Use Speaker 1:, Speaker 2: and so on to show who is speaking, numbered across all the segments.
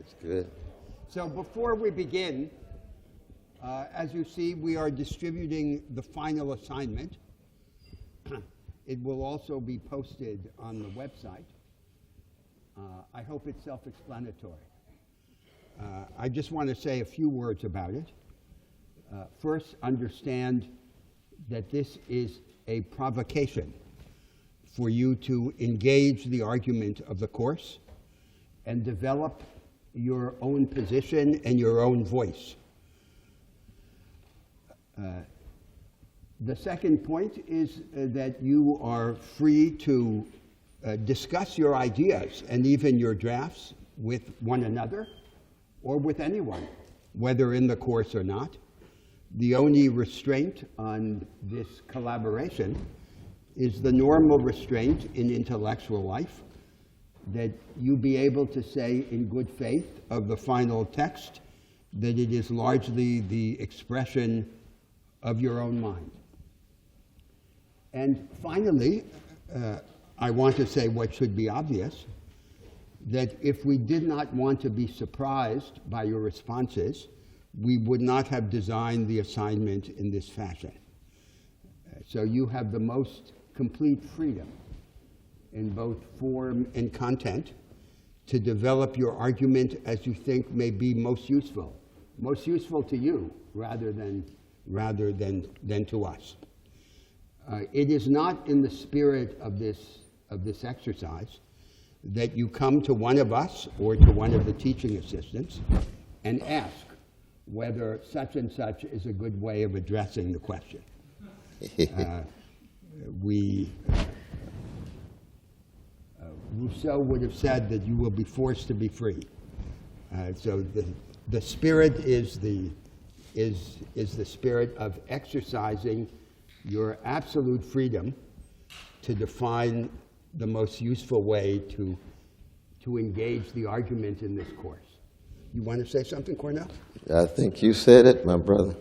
Speaker 1: That's good.
Speaker 2: So before we begin, as you see, we are distributing the final assignment. It will also be posted on the website. I hope it's self-explanatory. I just want to say a few words about it. First, understand that this is a provocation for you to engage the argument of the course and develop your own position and your own voice. The second point is that you are free to discuss your ideas and even your drafts with one another or with anyone, whether in the course or not. The only restraint on this collaboration is the normal restraint in intellectual life, that you be able to say in good faith of the final text that it is largely the expression of your own mind. And finally, I want to say what should be obvious, that if we did not want to be surprised by your responses, we would not have designed the assignment in this fashion. So you have the most complete freedom in both form and content to develop your argument as you think may be most useful to you rather than to us. It is not in the spirit of this exercise that you come to one of us or to one of the teaching assistants and ask whether such and such is a good way of addressing the question. Rousseau would have said that you will be forced to be free. So the spirit is the spirit of exercising your absolute freedom to define the most useful way to engage the argument in this course. You want to say something, Cornell?
Speaker 1: I think you said it, my brother.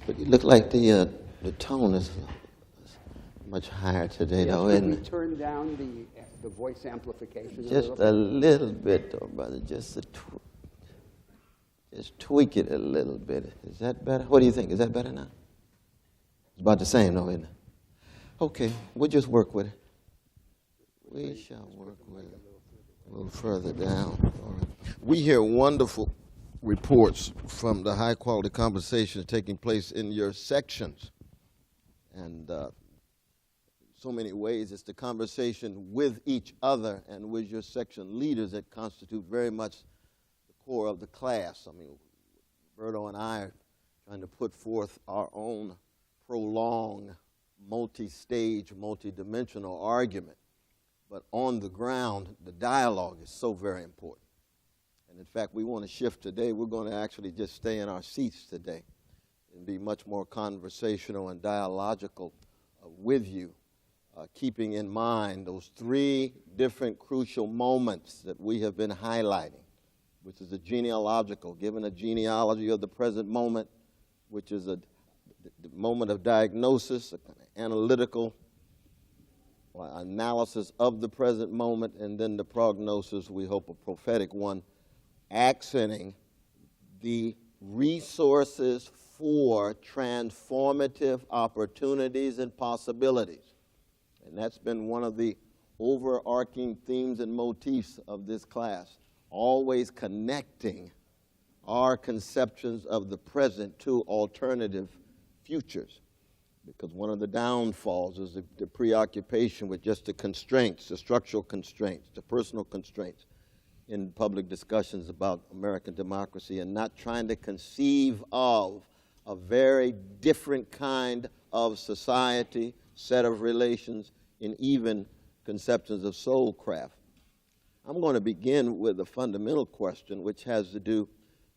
Speaker 1: But you look like the tone is much higher today, though,
Speaker 2: Can
Speaker 1: isn't
Speaker 2: we
Speaker 1: it?
Speaker 2: turn down the voice amplification
Speaker 1: Just a little bit, though, brother. Just tweak it a little bit. Is that better? What do you think? Is that better now? It's about the same, though, isn't it? Okay, we'll just work with it. We shall work with it. A little further down. All right. We hear wonderful reports from the high-quality conversations taking place in your sections. And so many ways, it's the conversation with each other and with your section leaders that constitute very much the core of the class. I mean, Berto and I are trying to put forth our own prolonged, multi-stage, multi-dimensional argument. But on the ground, the dialogue is so very important. And in fact, we want to shift today. We're going to actually just stay in our seats today and be much more conversational and dialogical with you, keeping in mind those three different crucial moments that we have been highlighting, which is the genealogical, given a genealogy of the present moment, which is the moment of diagnosis, analytical analysis of the present moment, and then the prognosis, we hope a prophetic one, accenting the resources for transformative opportunities and possibilities. And that's been one of the overarching themes and motifs of this class, always connecting our conceptions of the present to alternative futures. Because one of the downfalls is the preoccupation with just the constraints, the structural constraints, the personal constraints in public discussions about American democracy, and not trying to conceive of a very different kind of society, set of relations, and even conceptions of soulcraft. I'm going to begin with a fundamental question which has to do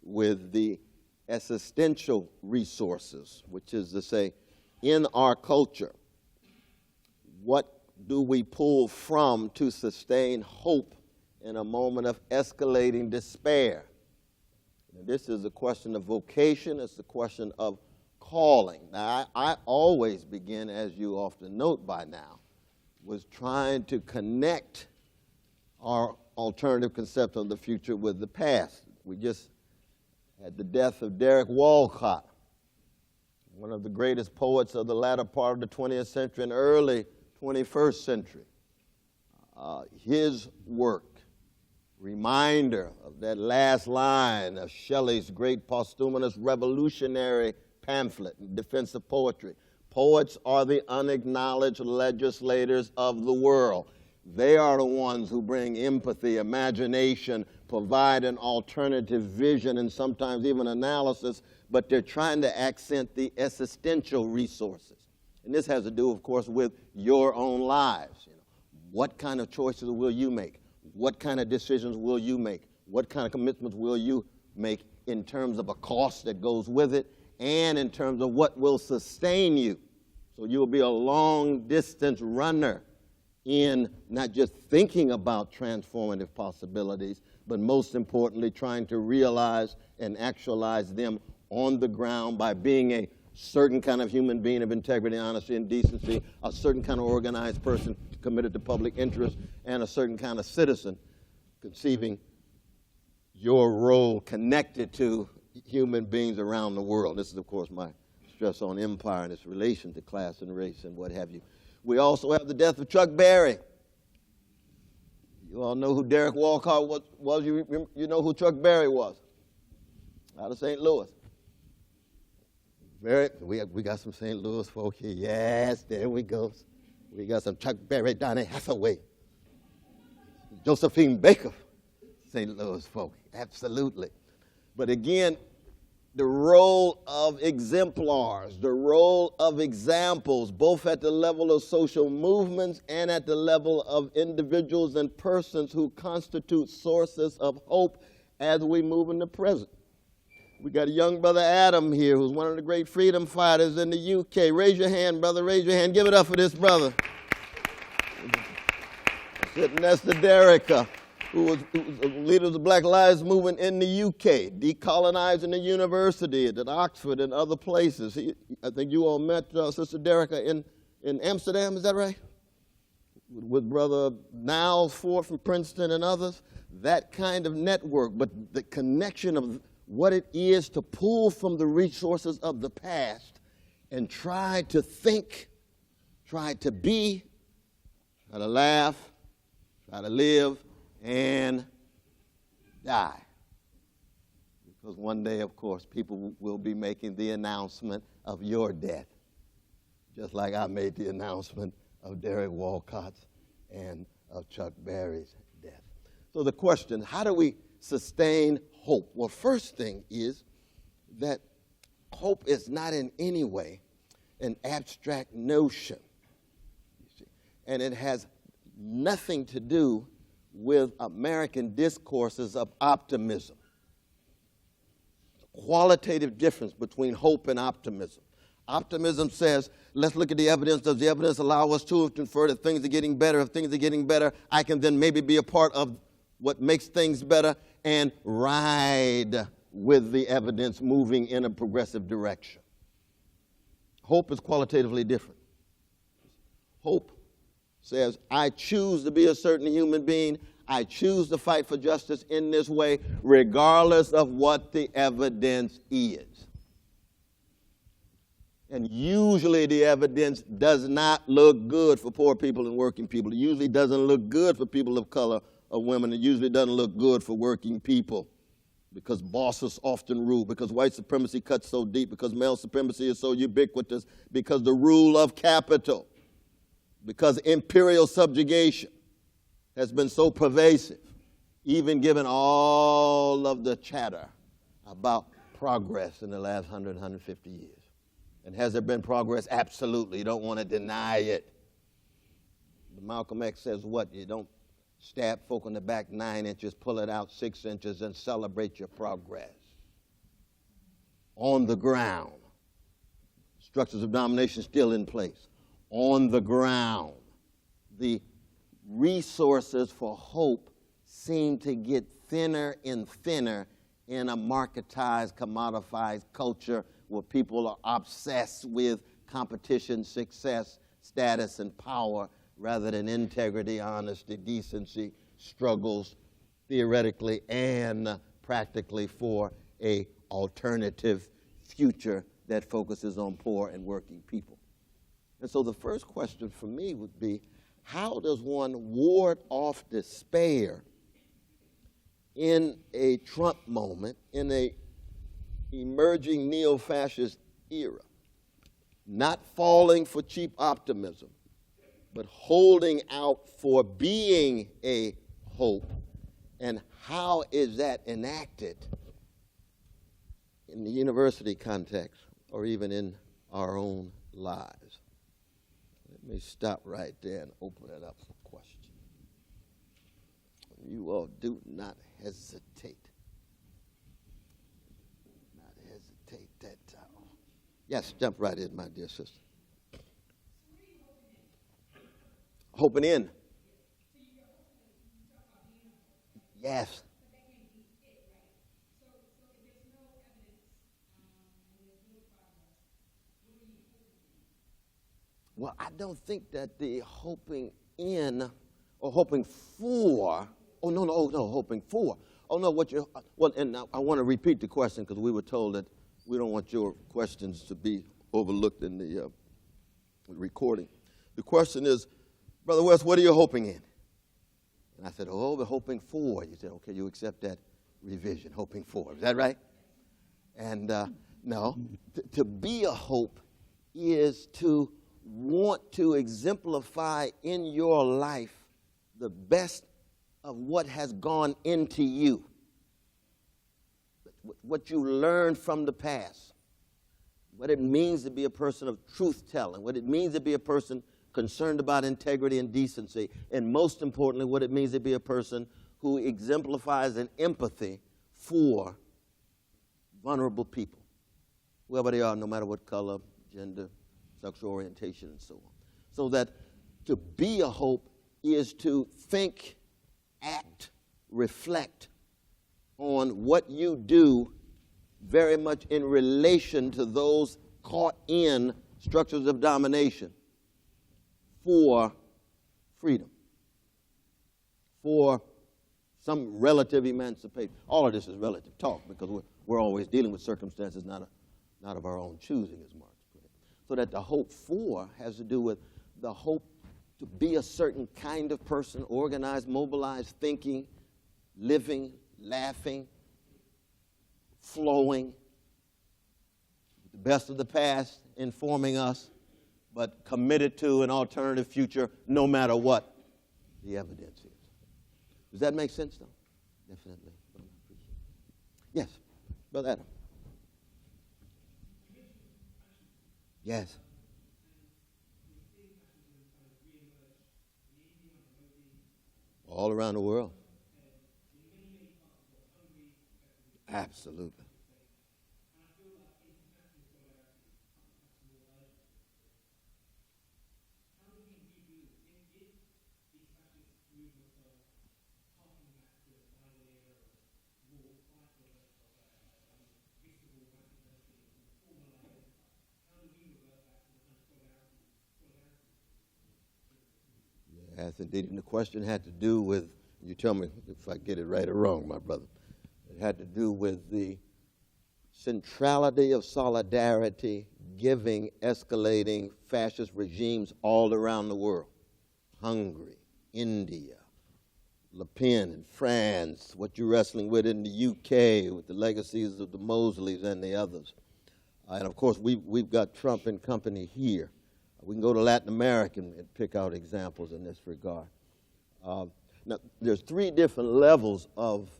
Speaker 1: with the existential resources, which is to say, in our culture, what do we pull from to sustain hope in a moment of escalating despair? And this is a question of vocation. It's a question of calling. Now, I always begin, as you often note by now, was trying to connect our alternative concept of the future with the past. We just had the death of Derek Walcott, one of the greatest poets of the latter part of the 20th century and early 21st century. His work, reminder of that last line of Shelley's great posthumous revolutionary pamphlet in defense of poetry. Poets are the unacknowledged legislators of the world. They are the ones who bring empathy, imagination, provide an alternative vision, and sometimes even analysis, but they're trying to accent the existential resources. And this has to do, of course, with your own lives. What kind of choices will you make? What kind of decisions will you make? What kind of commitments will you make in terms of a cost that goes with it and in terms of what will sustain you? So you'll be a long-distance runner in not just thinking about transformative possibilities, but most importantly, trying to realize and actualize them on the ground by being a certain kind of human being of integrity, honesty, and decency, a certain kind of organized person committed to public interest, and a certain kind of citizen conceiving your role connected to human beings around the world. This is, of course, my stress on empire and its relation to class and race and what have you. We also have the death of Chuck Berry. You all know who Derek Walcott was. You know who Chuck Berry was, out of St. Louis. We got some St. Louis folk here. Yes, there we go. We got some Chuck Berry, Donny Hathaway, Josephine Baker, St. Louis folk, absolutely. But again, the role of exemplars, the role of examples, both at the level of social movements and at the level of individuals and persons who constitute sources of hope as we move in the present. We got a young brother Adam here who's one of the great freedom fighters in the UK. Raise your hand, brother, raise your hand. Give it up for this brother. Sitting next to Derrica, who was a leader of the Black Lives Movement in the UK, decolonizing the university at Oxford and other places. I think you all met Sister Derrica in Amsterdam, is that right? With Brother Niles Ford from Princeton and others. That kind of network, but the connection of what it is to pull from the resources of the past and try to think, try to be, try to laugh, try to live, and die. Because one day, of course, people will be making the announcement of your death, just like I made the announcement of Derek Walcott's and of Chuck Berry's death. So the question, how do we sustain hope? Well, first thing is that hope is not in any way an abstract notion, you see, and it has nothing to do with American discourses of optimism. Qualitative difference between hope and optimism. Optimism says, let's look at the evidence. Does the evidence allow us to infer that things are getting better? If things are getting better, I can then maybe be a part of what makes things better and ride with the evidence moving in a progressive direction. Hope is qualitatively different. Hope says, I choose to be a certain human being. I choose to fight for justice in this way, regardless of what the evidence is. And usually the evidence does not look good for poor people and working people. It usually doesn't look good for people of color or women. It usually doesn't look good for working people because bosses often rule, because white supremacy cuts so deep, because male supremacy is so ubiquitous, because the rule of capital, because imperial subjugation has been so pervasive, even given all of the chatter about progress in the last 100, 150 years. And has there been progress? Absolutely. You don't want to deny it. Malcolm X says what? You don't stab folk in the back 9 inches, pull it out 6 inches, and celebrate your progress. On the ground, structures of domination still in place. On the ground, the resources for hope seem to get thinner and thinner in a marketized, commodified culture where people are obsessed with competition, success, status, and power rather than integrity, honesty, decency, struggles, theoretically and practically for a alternative future that focuses on poor and working people. And so the first question for me would be, how does one ward off despair in a Trump moment, in a emerging neo-fascist era, not falling for cheap optimism, but holding out for being a hope? And how is that enacted in the university context or even in our own lives? Let me stop right there and open it up for questions. You all do not hesitate. Not hesitate that time. Yes, jump right in, my dear sister. Hoping in. Yes. Well, I don't think that the hoping in or hoping for, hoping for. Oh, no, and now I want to repeat the question because we were told that we don't want your questions to be overlooked in the recording. The question is, Brother West, what are you hoping in? And I said, we're hoping for. You said, okay, you accept that revision, hoping for. Is that right? And no, to be a hope is to want to exemplify in your life the best of what has gone into you, what you learned from the past, what it means to be a person of truth-telling, what it means to be a person concerned about integrity and decency, and most importantly, what it means to be a person who exemplifies an empathy for vulnerable people, whoever they are, no matter what color, gender, sexual orientation, and so on. So that to be a hope is to think, act, reflect on what you do very much in relation to those caught in structures of domination for freedom, for some relative emancipation. All of this is relative talk because we're always dealing with circumstances not of our own choosing, as Marx put it. So that the hope for has to do with the hope to be a certain kind of person, organized, mobilized, thinking, living, laughing, flowing, the best of the past informing us, but committed to an alternative future no matter what the evidence is. Does that make sense, though? Definitely. Yes, Brother Adam. Yes. All around the world. Absolutely. Yes, indeed. And the question had to do with, you tell me if I get it right or wrong, my brother. It had to do with the centrality of solidarity, giving, escalating fascist regimes all around the world. Hungary, India, Le Pen in France, what you're wrestling with in the UK, with the legacies of the Mosleys and the others. And of course, we've got Trump and company here. We can go to Latin America and pick out examples in this regard. Now, there's three different levels of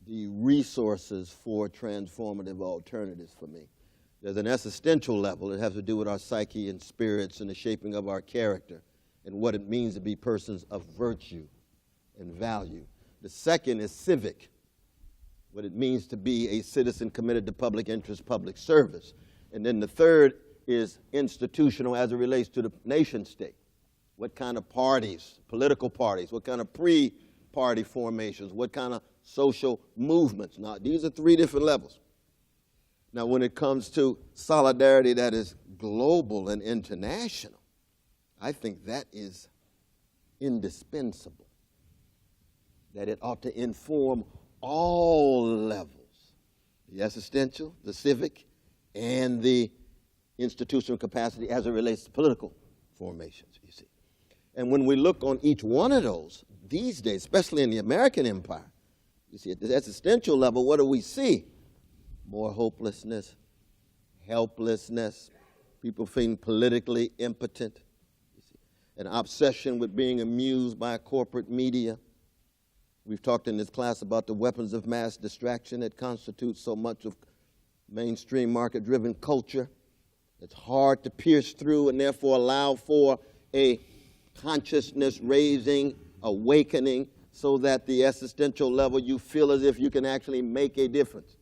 Speaker 1: the resources for transformative alternatives for me. There's an existential level. It has to do with our psyche and spirits and the shaping of our character and what it means to be persons of virtue and value. The second is civic, what it means to be a citizen committed to public interest, public service. And then the third is institutional as it relates to the nation state. What kind of parties, political parties, what kind of pre-party formations, what kind of social movements. Now, these are three different levels. Now, when it comes to solidarity that is global and international, I think that is indispensable, that it ought to inform all the existential, the civic, and the institutional capacity as it relates to political formations, you see. And when we look on each one of those, these days, especially in the American empire, you see, at the existential level, what do we see? More hopelessness, helplessness, people feeling politically impotent, you see, an obsession with being amused by corporate media. We've talked in this class about the weapons of mass distraction that constitutes so much of mainstream market-driven culture. It's hard to pierce through and therefore allow for a consciousness-raising, awakening, so that the existential level you feel as if you can actually make a difference.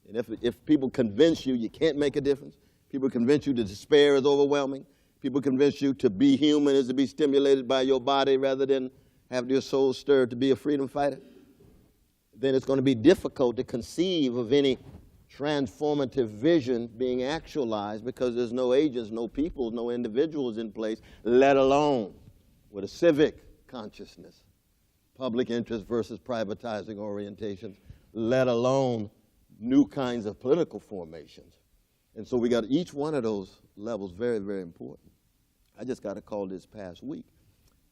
Speaker 1: And if people convince you you can't make a difference, people convince you that despair is overwhelming, people convince you to be human is to be stimulated by your body rather than have your soul stirred to be a freedom fighter, then it's going to be difficult to conceive of any transformative vision being actualized because there's no agents, no people, no individuals in place, let alone with a civic consciousness, public interest versus privatizing orientations, let alone new kinds of political formations. And so we got each one of those levels very, very important. I just got a call this past week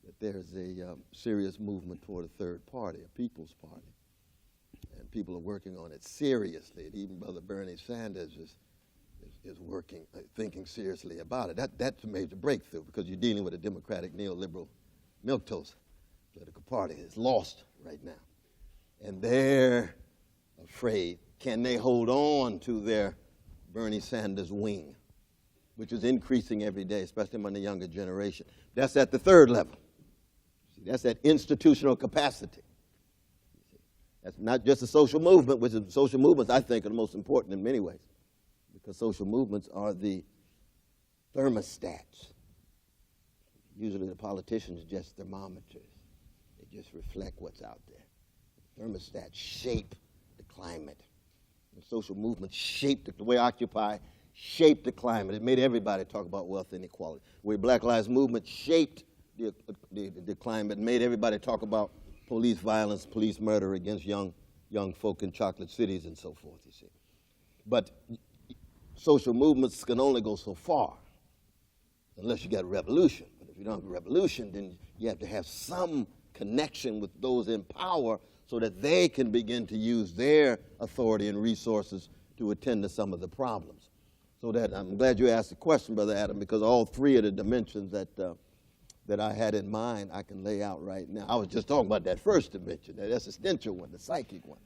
Speaker 1: that there's a serious movement toward a third party, a people's party. And people are working on it seriously. And even Brother Bernie Sanders is working, thinking seriously about it. That's a major breakthrough because you're dealing with a democratic neoliberal milquetoast political party that's lost right now. And they're afraid, can they hold on to their Bernie Sanders wing, which is increasing every day, especially among the younger generation. That's at the third level. See, that's that institutional capacity. That's not just a social movement, which is social movements I think are the most important in many ways, because social movements are the thermostats. Usually the politicians are just thermometers. They just reflect what's out there. Thermostats shape the climate. The social movements shaped the way Occupy shaped the climate. It made everybody talk about wealth inequality. The way Black Lives Movement shaped the climate, made everybody talk about police violence, police murder against young folk in chocolate cities and so forth, you see. But social movements can only go so far unless you got a revolution. But if you don't have a revolution, then you have to have some connection with those in power so that they can begin to use their authority and resources to attend to some of the problems. So that I'm glad you asked the question, Brother Adam, because all three of the dimensions that I had in mind, I can lay out right now. I was just talking about that first dimension, that existential one, the psychic one.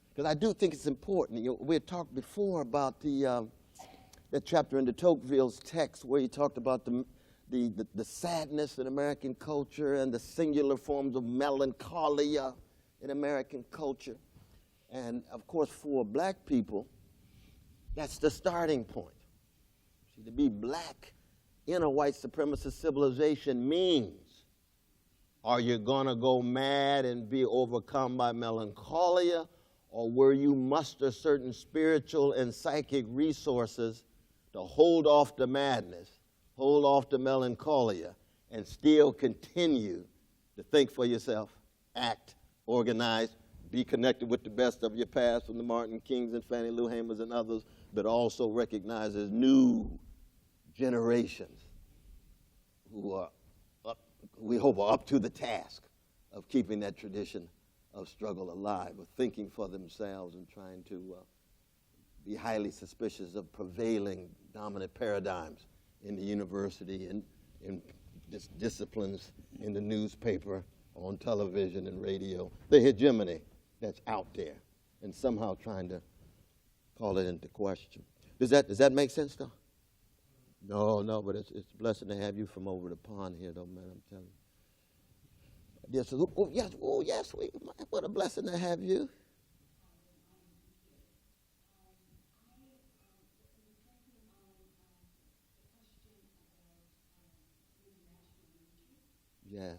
Speaker 1: Because I do think it's important. You know, we had talked before about that chapter in de Tocqueville's text where he talked about the sadness in American culture and the singular forms of melancholia in American culture. And of course, for black people, that's the starting point. See, to be black in a white supremacist civilization means, are you gonna go mad and be overcome by melancholia, or will you muster certain spiritual and psychic resources to hold off the madness, hold off the melancholia, and still continue to think for yourself, act, organize, be connected with the best of your past from the Martin Kings and Fannie Lou Hamers and others, but also recognize as new generations who are we hope are up to the task of keeping that tradition of struggle alive, of thinking for themselves and trying to be highly suspicious of prevailing dominant paradigms in the university and in disciplines in the newspaper, on television and radio, the hegemony that's out there, and somehow trying to call it into question. Does that make sense, though? No, but it's a blessing to have you from over the pond here, though, man, I'm telling you. Yes, yes, what a blessing to have you. Yes.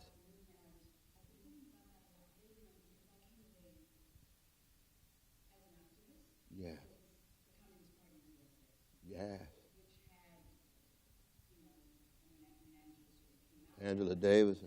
Speaker 1: Yeah. Yes. Angela Davis.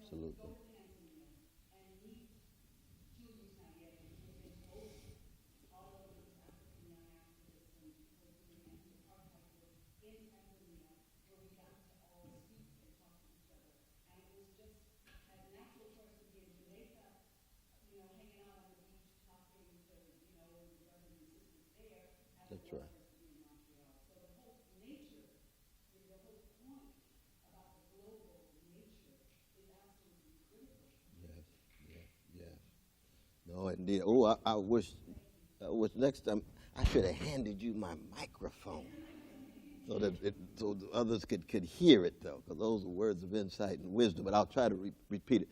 Speaker 1: Absolutely. That's right. Yes, yes, yes. No, indeed. Oh, I wish next time I should have handed you my microphone so that so the others could hear it, though, because those are words of insight and wisdom. But I'll try to repeat it.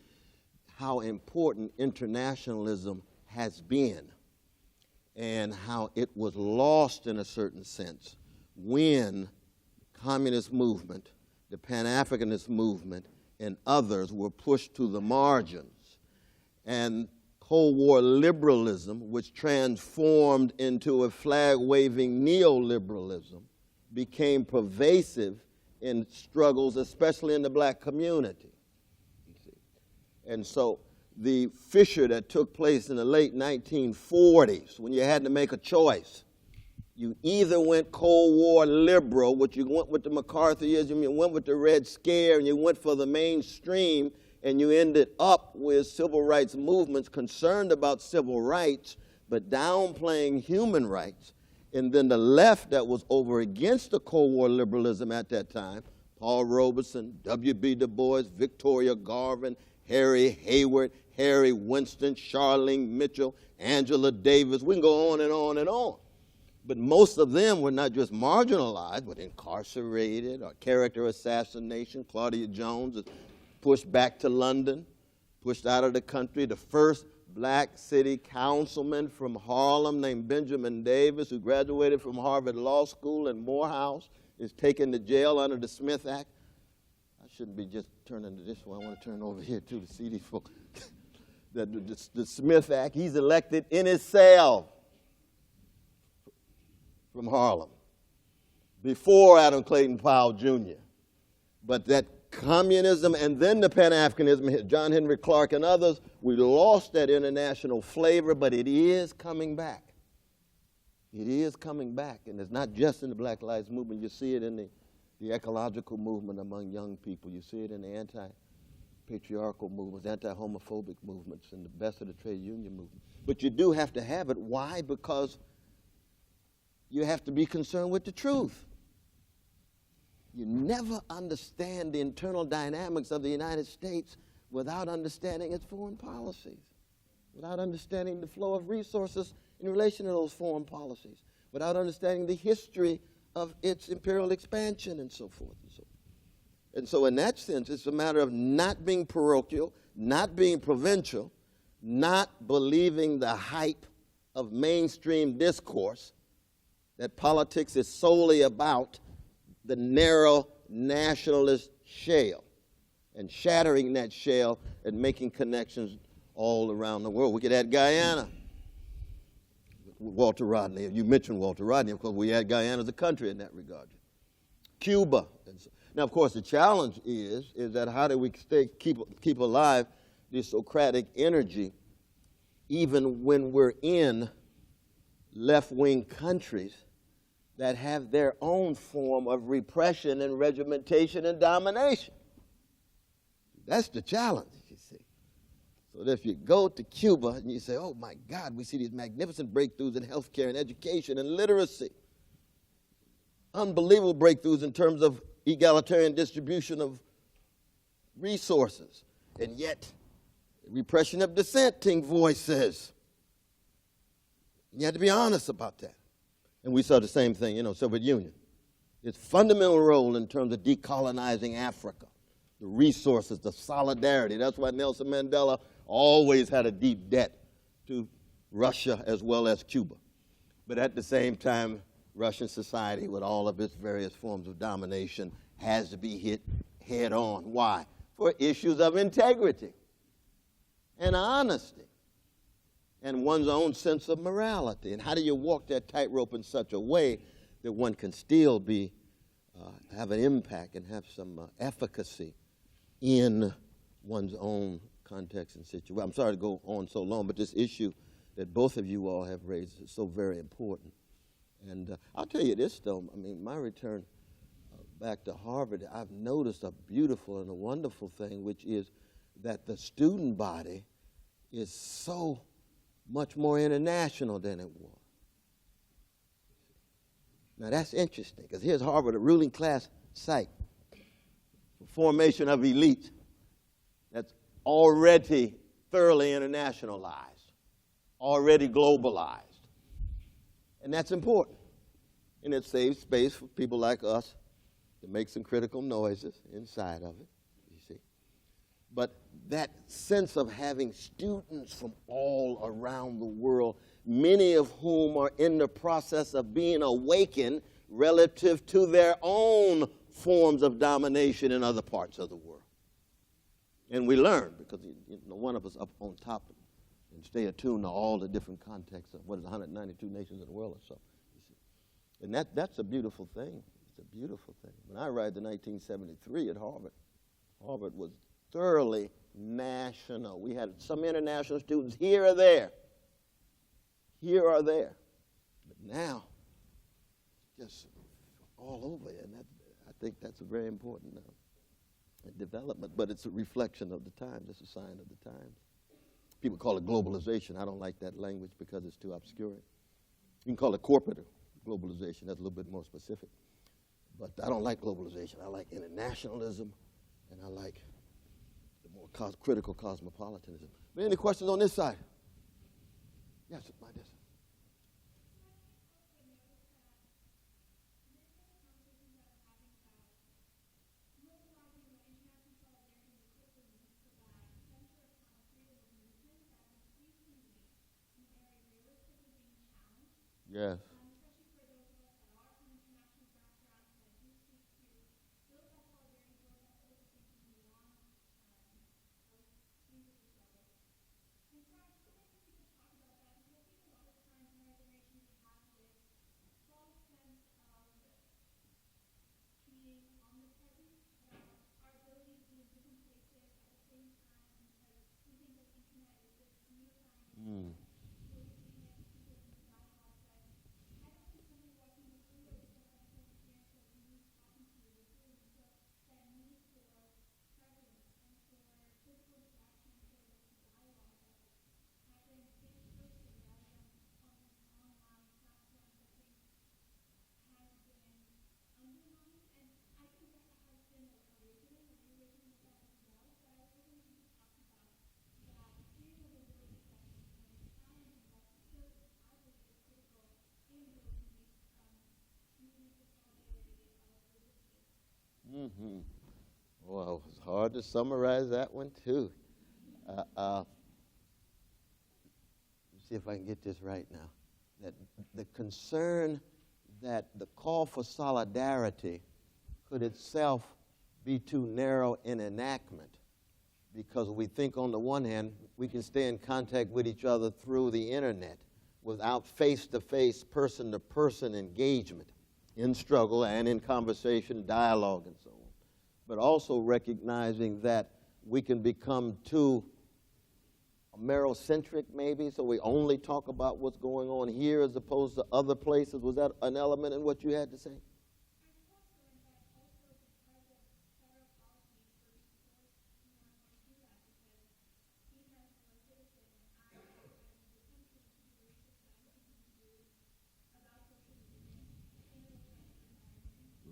Speaker 1: How important internationalism has been, and how it was lost in a certain sense when the communist movement, the Pan-Africanist movement, and others were pushed to the margins. And Cold War liberalism, which transformed into a flag-waving neoliberalism, became pervasive in struggles, especially in the black community. You see. And so the fissure that took place in the late 1940s, when you had to make a choice, you either went Cold War liberal, which you went with the McCarthyism, you went with the Red Scare, and you went for the mainstream, and you ended up with civil rights movements concerned about civil rights, but downplaying human rights. And then the left that was over against the Cold War liberalism at that time, Paul Robeson, W.B. Du Bois, Victoria Garvin, Harry Hayward, Harry Winston, Charlene Mitchell, Angela Davis. We can go on and on and on. But most of them were not just marginalized, but incarcerated or character assassination. Claudia Jones is pushed back to London, pushed out of the country. The first black city councilman from Harlem named Benjamin Davis, who graduated from Harvard Law School in Morehouse, is taken to jail under the Smith Act. I shouldn't be just turning to this one. I want to turn over here too to see these folks. the Smith Act, he's elected in his cell from Harlem before Adam Clayton Powell Jr. But that communism and then the Pan-Africanism, John Henry Clark and others, we lost that international flavor, but it is coming back. It is coming back, and it's not just in the Black Lives Movement. You see it in the ecological movement among young people. You see it in the anti-patriarchal movements, anti-homophobic movements, and the best of the trade union movement. But you do have to have it. Why? Because you have to be concerned with the truth. You never understand the internal dynamics of the United States without understanding its foreign policies, without understanding the flow of resources in relation to those foreign policies, without understanding the history of its imperial expansion and so forth and so forth. And so in that sense, it's a matter of not being parochial, not being provincial, not believing the hype of mainstream discourse that politics is solely about the narrow nationalist shell and shattering that shell and making connections all around the world. We could add Guyana, Walter Rodney. You mentioned Walter Rodney. Of course, we add Guyana as a country in that regard. Cuba. Now, of course, the challenge is that how do we keep alive this Socratic energy even when we're in left-wing countries that have their own form of repression and regimentation and domination. That's the challenge, you see. So that if you go to Cuba and you say, oh my God, we see these magnificent breakthroughs in healthcare and education and literacy, unbelievable breakthroughs in terms of egalitarian distribution of resources, and yet repression of dissenting voices. You have to be honest about that. And we saw the same thing, Soviet Union. Its fundamental role in terms of decolonizing Africa, the resources, the solidarity. That's why Nelson Mandela always had a deep debt to Russia as well as Cuba. But at the same time, Russian society, with all of its various forms of domination, has to be hit head on. Why? For issues of integrity and honesty and one's own sense of morality. And how do you walk that tightrope in such a way that one can still be have an impact and have some efficacy in one's own context and situation. I'm sorry to go on so long, but this issue that both of you all have raised is so very important. And I'll tell you this, though. I mean, my return back to Harvard, I've noticed a beautiful and a wonderful thing, which is that the student body is so much more international than it was. Now, that's interesting, because here's Harvard, a ruling class site for formation of elites that's already thoroughly internationalized, already globalized. And that's important. And it saves space for people like us to make some critical noises inside of it, you see. But that sense of having students from all around the world, many of whom are in the process of being awakened relative to their own forms of domination in other parts of the world. And we learn, because one of us up on top of it and stay attuned to all the different contexts of what is 192 nations in the world or so. You see. And that's a beautiful thing. It's a beautiful thing. When I arrived in 1973 at Harvard, Harvard was thoroughly national. We had some international students here or there. Here or there. But now, just all over. And I think that's a very important development. But it's a reflection of the times. It's a sign of the times. People call it globalization. I don't like that language because it's too obscure. You can call it corporate globalization. That's a little bit more specific. But I don't like globalization. I like internationalism, and I like the more critical cosmopolitanism. But any questions on this side? Yes, my dear. Yes. Mm-hmm. Well, it's hard to summarize that one, too. Let's see if I can get this right now. That the concern that the call for solidarity could itself be too narrow in enactment, because we think on the one hand we can stay in contact with each other through the internet without face-to-face, person-to-person engagement in struggle and in conversation, dialogue, and so on. But also recognizing that we can become too Amerocentric, maybe, so we only talk about what's going on here as opposed to other places. Was that an element in what you had to say?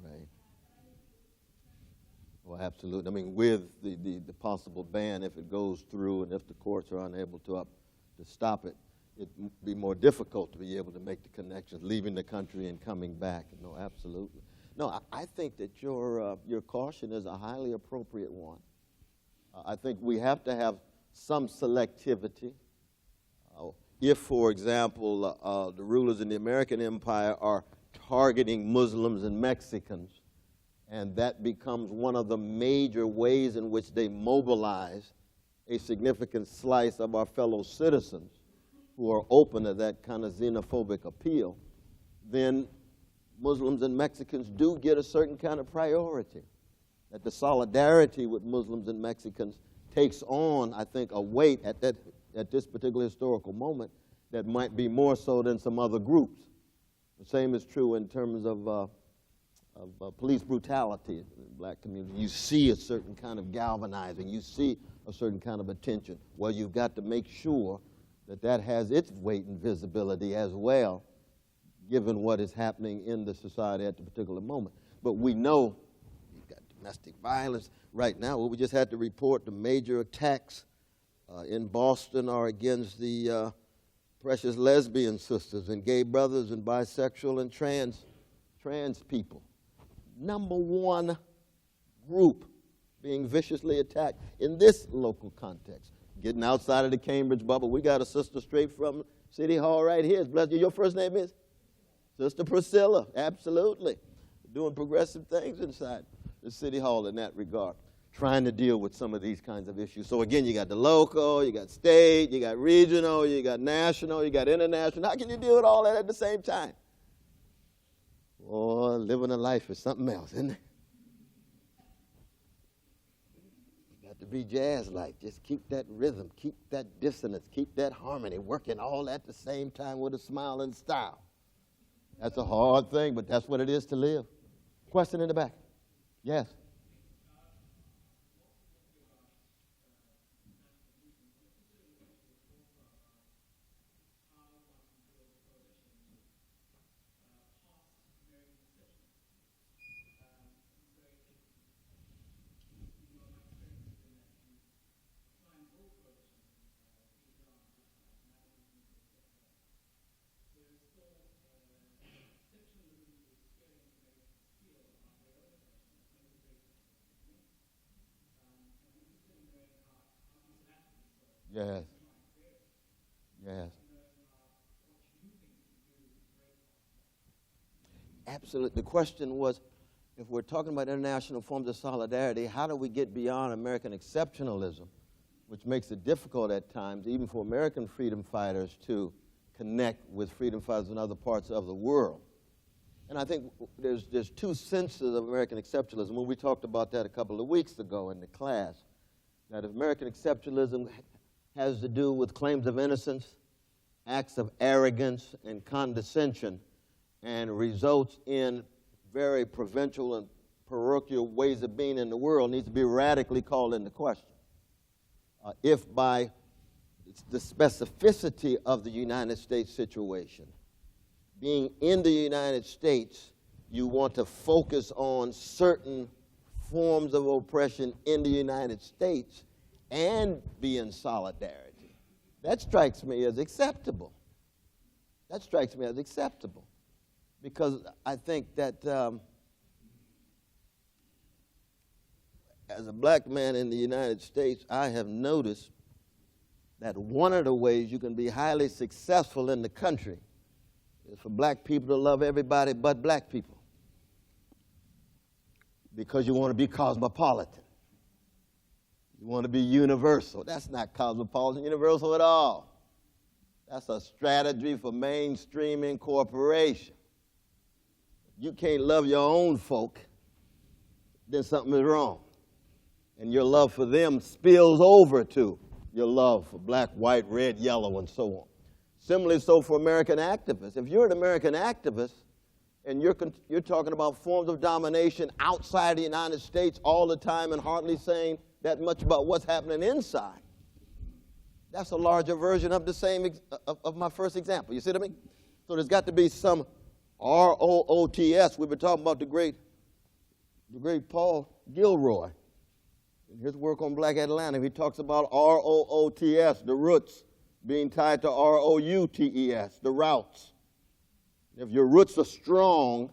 Speaker 1: Right. Well, absolutely. I mean, with the possible ban, if it goes through and if the courts are unable to stop it, it'd be more difficult to be able to make the connections, leaving the country and coming back. No, absolutely. No, I think that your caution is a highly appropriate one. I think we have to have some selectivity. If, for example, the rulers in the American empire are targeting Muslims and Mexicans, and that becomes one of the major ways in which they mobilize a significant slice of our fellow citizens who are open to that kind of xenophobic appeal, then Muslims and Mexicans do get a certain kind of priority. That the solidarity with Muslims and Mexicans takes on, I think, a weight at this particular historical moment that might be more so than some other groups. The same is true in terms of police brutality in the black community. You see a certain kind of galvanizing. You see a certain kind of attention. Well, you've got to make sure that that has its weight and visibility as well, given what is happening in the society at the particular moment. But we know you've got domestic violence right now. Well, we just had to report the major attacks in Boston are against the precious lesbian sisters and gay brothers and bisexual and trans people. Number one group being viciously attacked in this local context. Getting outside of the Cambridge bubble, we got a sister straight from City Hall right here. Bless you. Your first name is? Sister Priscilla, absolutely. Doing progressive things inside the City Hall in that regard, trying to deal with some of these kinds of issues. So again, you got the local, you got state, you got regional, you got national, you got international. How can you deal with all that at the same time? Oh, living a life is something else, isn't it? You got to be jazz-like. Just keep that rhythm, keep that dissonance, keep that harmony, working all at the same time with a smile and style. That's a hard thing, but that's what it is to live. Question in the back. Yes. Yes. Yes. Absolutely. The question was, if we're talking about international forms of solidarity, how do we get beyond American exceptionalism, which makes it difficult at times, even for American freedom fighters, to connect with freedom fighters in other parts of the world? And I think there's two senses of American exceptionalism. When we talked about that a couple of weeks ago in the class, that American exceptionalism has to do with claims of innocence, acts of arrogance and condescension, and results in very provincial and parochial ways of being in the world, needs to be radically called into question. If by the specificity of the United States situation, being in the United States, you want to focus on certain forms of oppression in the United States and be in solidarity, that strikes me as acceptable. That strikes me as acceptable. Because I think that as a black man in the United States, I have noticed that one of the ways you can be highly successful in the country is for black people to love everybody but black people. Because you want to be cosmopolitan. You want to be universal. That's not cosmopolitan, universal at all. That's a strategy for mainstream incorporation. You can't love your own folk, then something is wrong. And your love for them spills over to your love for black, white, red, yellow, and so on. Similarly so for American activists. If you're an American activist and you're talking about forms of domination outside the United States all the time and hardly saying that much about what's happening inside, that's a larger version of the same, of my first example. You see what I mean? So there's got to be some ROOTS. We've been talking about the great Paul Gilroy in his work on Black Atlanta. He talks about ROOTS, the roots, being tied to ROUTES, the routes. If your roots are strong,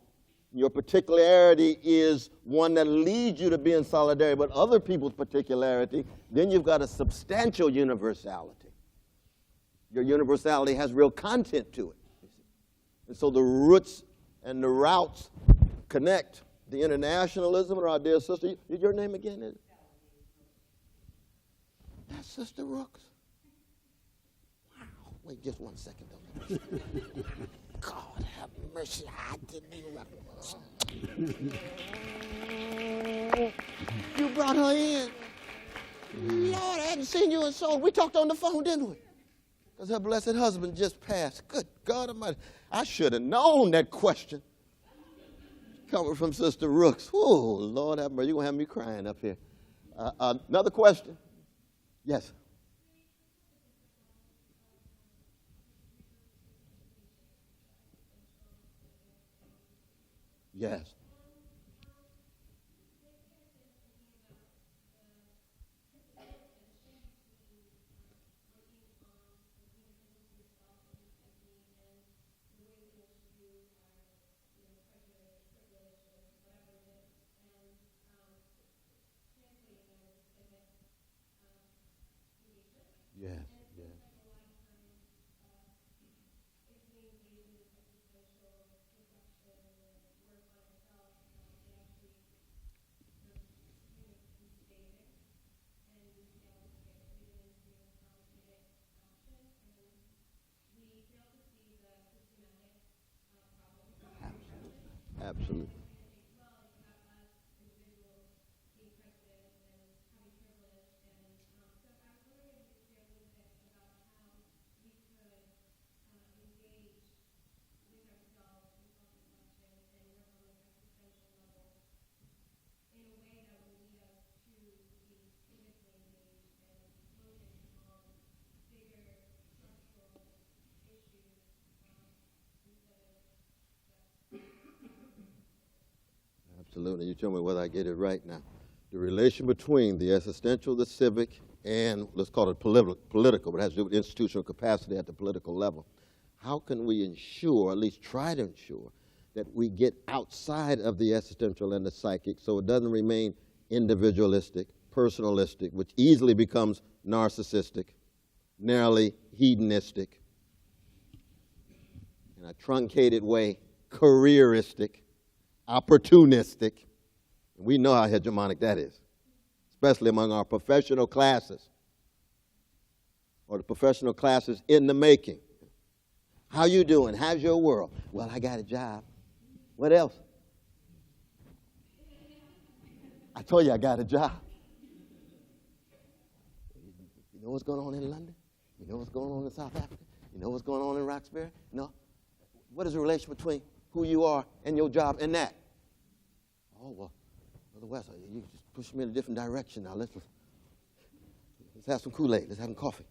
Speaker 1: your particularity is one that leads you to be in solidarity with other people's particularity, then you've got a substantial universality. Your universality has real content to it. And so the roots and the routes connect. The internationalism, or our dear sister, your name again is? That's Sister Rooks. Wow. Wait just 1 second, though. God have mercy, I didn't even recognize. You brought her in. Lord hadn't seen you in so long. We talked on the phone, didn't we? Because her blessed husband just passed. Good God Almighty. I should have known that question coming from Sister Rooks. Oh, Lord have mercy. You're going to have me crying up here. Another question? Yes. Yes. Yes. Yes. Absolutely. Absolutely. You tell me whether I get it right now. The relation between the existential, the civic, and let's call it political, but it has to do with institutional capacity at the political level. How can we ensure, at least try to ensure, that we get outside of the existential and the psychic so it doesn't remain individualistic, personalistic, which easily becomes narcissistic, narrowly hedonistic, in a truncated way, careeristic, opportunistic. We know how hegemonic that is, especially among our professional classes or the professional classes in the making. How you doing? How's your world? Well, I got a job. What else? I told you I got a job. You know what's going on in London? You know what's going on in South Africa? You know what's going on in Roxbury? No. What is the relation between who you are and your job and that? Oh, well, Brother West, you just push me in a different direction now. Let's have some Kool-Aid. Let's have some coffee.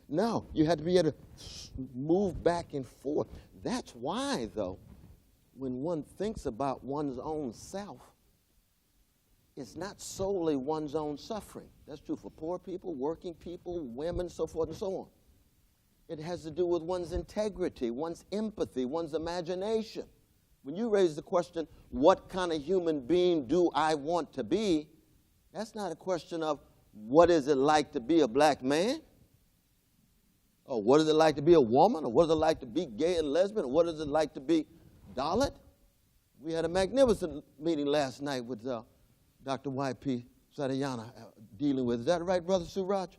Speaker 1: No, you had to be able to move back and forth. That's why, though, when one thinks about one's own self, it's not solely one's own suffering. That's true for poor people, working people, women, so forth and so on. It has to do with one's integrity, one's empathy, one's imagination. When you raise the question, what kind of human being do I want to be, that's not a question of what is it like to be a black man, or what is it like to be a woman, or what is it like to be gay and lesbian, or what is it like to be Dalit. We had a magnificent meeting last night with Dr. Y.P. Satyana dealing with, is that right, Brother Suraj?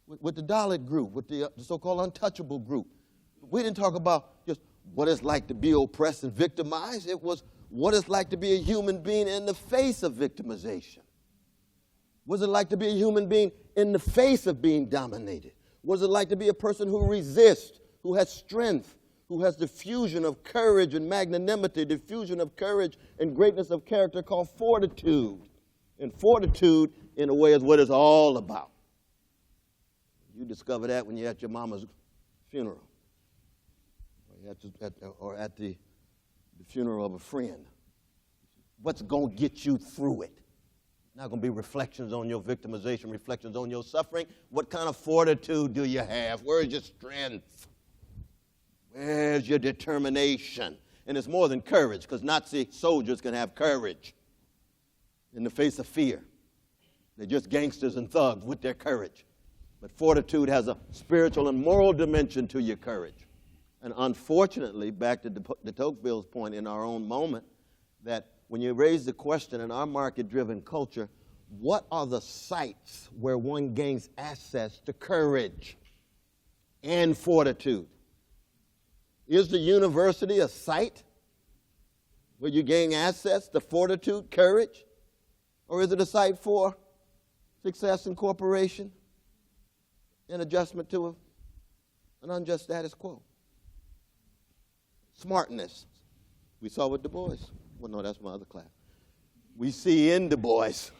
Speaker 1: With the Dalit group, with the so-called untouchable group. We didn't talk about just what it's like to be oppressed and victimized. It was what it's like to be a human being in the face of victimization. What's it like to be a human being in the face of being dominated? What's it like to be a person who resists, who has strength, who has diffusion of courage and magnanimity, diffusion of courage and greatness of character called fortitude. And fortitude, in a way, is what it's all about. You discover that when you're at your mama's funeral, or at the funeral of a friend. What's going to get you through it? Not going to be reflections on your victimization, reflections on your suffering. What kind of fortitude do you have? Where's your strength? Where's your determination? And it's more than courage, because Nazi soldiers can have courage in the face of fear. They're just gangsters and thugs with their courage. But fortitude has a spiritual and moral dimension to your courage. And unfortunately, back to de Tocqueville's point in our own moment, that when you raise the question in our market-driven culture, what are the sites where one gains access to courage and fortitude? Is the university a site where you gain access to fortitude, courage? Or is it a site for success in corporation, and adjustment to an unjust status quo. Smartness. We saw with Du Bois. Well, no, that's my other class. We see in Du Bois,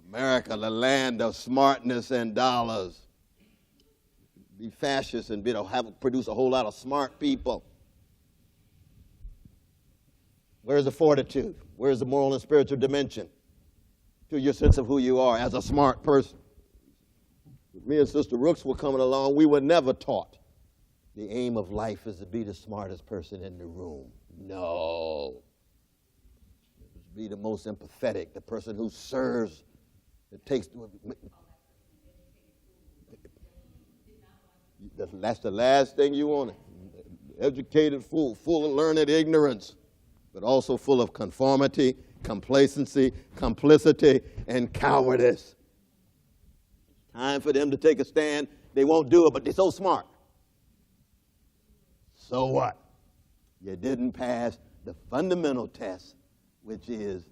Speaker 1: America, the land of smartness and dollars. Be fascist and produce a whole lot of smart people. Where's the fortitude? Where's the moral and spiritual dimension to your sense of who you are as a smart person? Me and Sister Rooks were coming along. We were never taught the aim of life is to be the smartest person in the room. No. Be the most empathetic, the person who serves, that takes. That's the last thing you want. Educated fool, full of learned ignorance, but also full of conformity, complacency, complicity, and cowardice. Time for them to take a stand. They won't do it, but they're so smart. So what? You didn't pass the fundamental test, which is,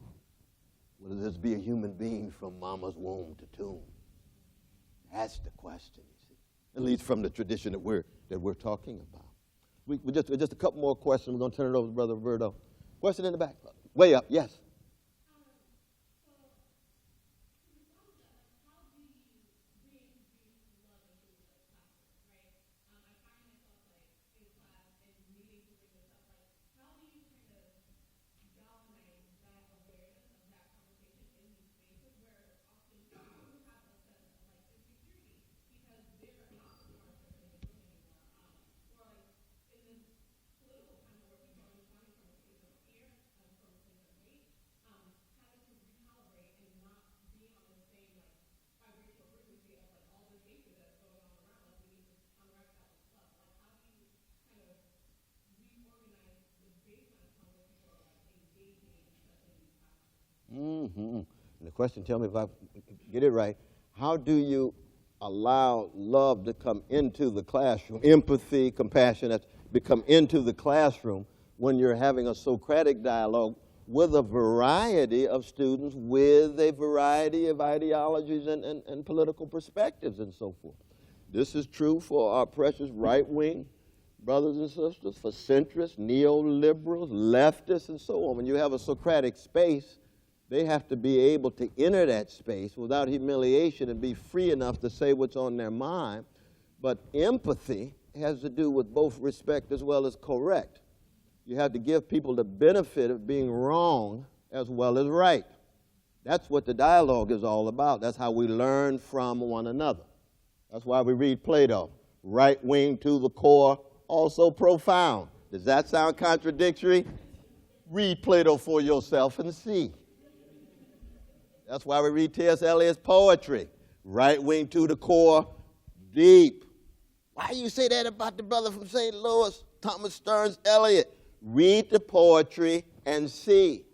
Speaker 1: will this be a human being from mama's womb to tomb? That's the question, you see, at least from the tradition that we're talking about. We just a couple more questions. We're going to turn it over to Brother Roberto. Question in the back. Way up, yes. And the question, tell me if I get it right, how do you allow love to come into the classroom, empathy, compassion, that's become into the classroom when you're having a Socratic dialogue with a variety of students with a variety of ideologies and political perspectives and so forth? This is true for our precious right-wing brothers and sisters, for centrists, neoliberals, leftists, and so on. When you have a Socratic space, they have to be able to enter that space without humiliation and be free enough to say what's on their mind. But empathy has to do with both respect as well as correct. You have to give people the benefit of being wrong as well as right. That's what the dialogue is all about. That's how we learn from one another. That's why we read Plato. Right wing to the core, also profound. Does that sound contradictory? Read Plato for yourself and see. That's why we read T.S. Eliot's poetry. Right wing to the core, deep. Why you say that about the brother from St. Louis, Thomas Stearns Eliot? Read the poetry and see.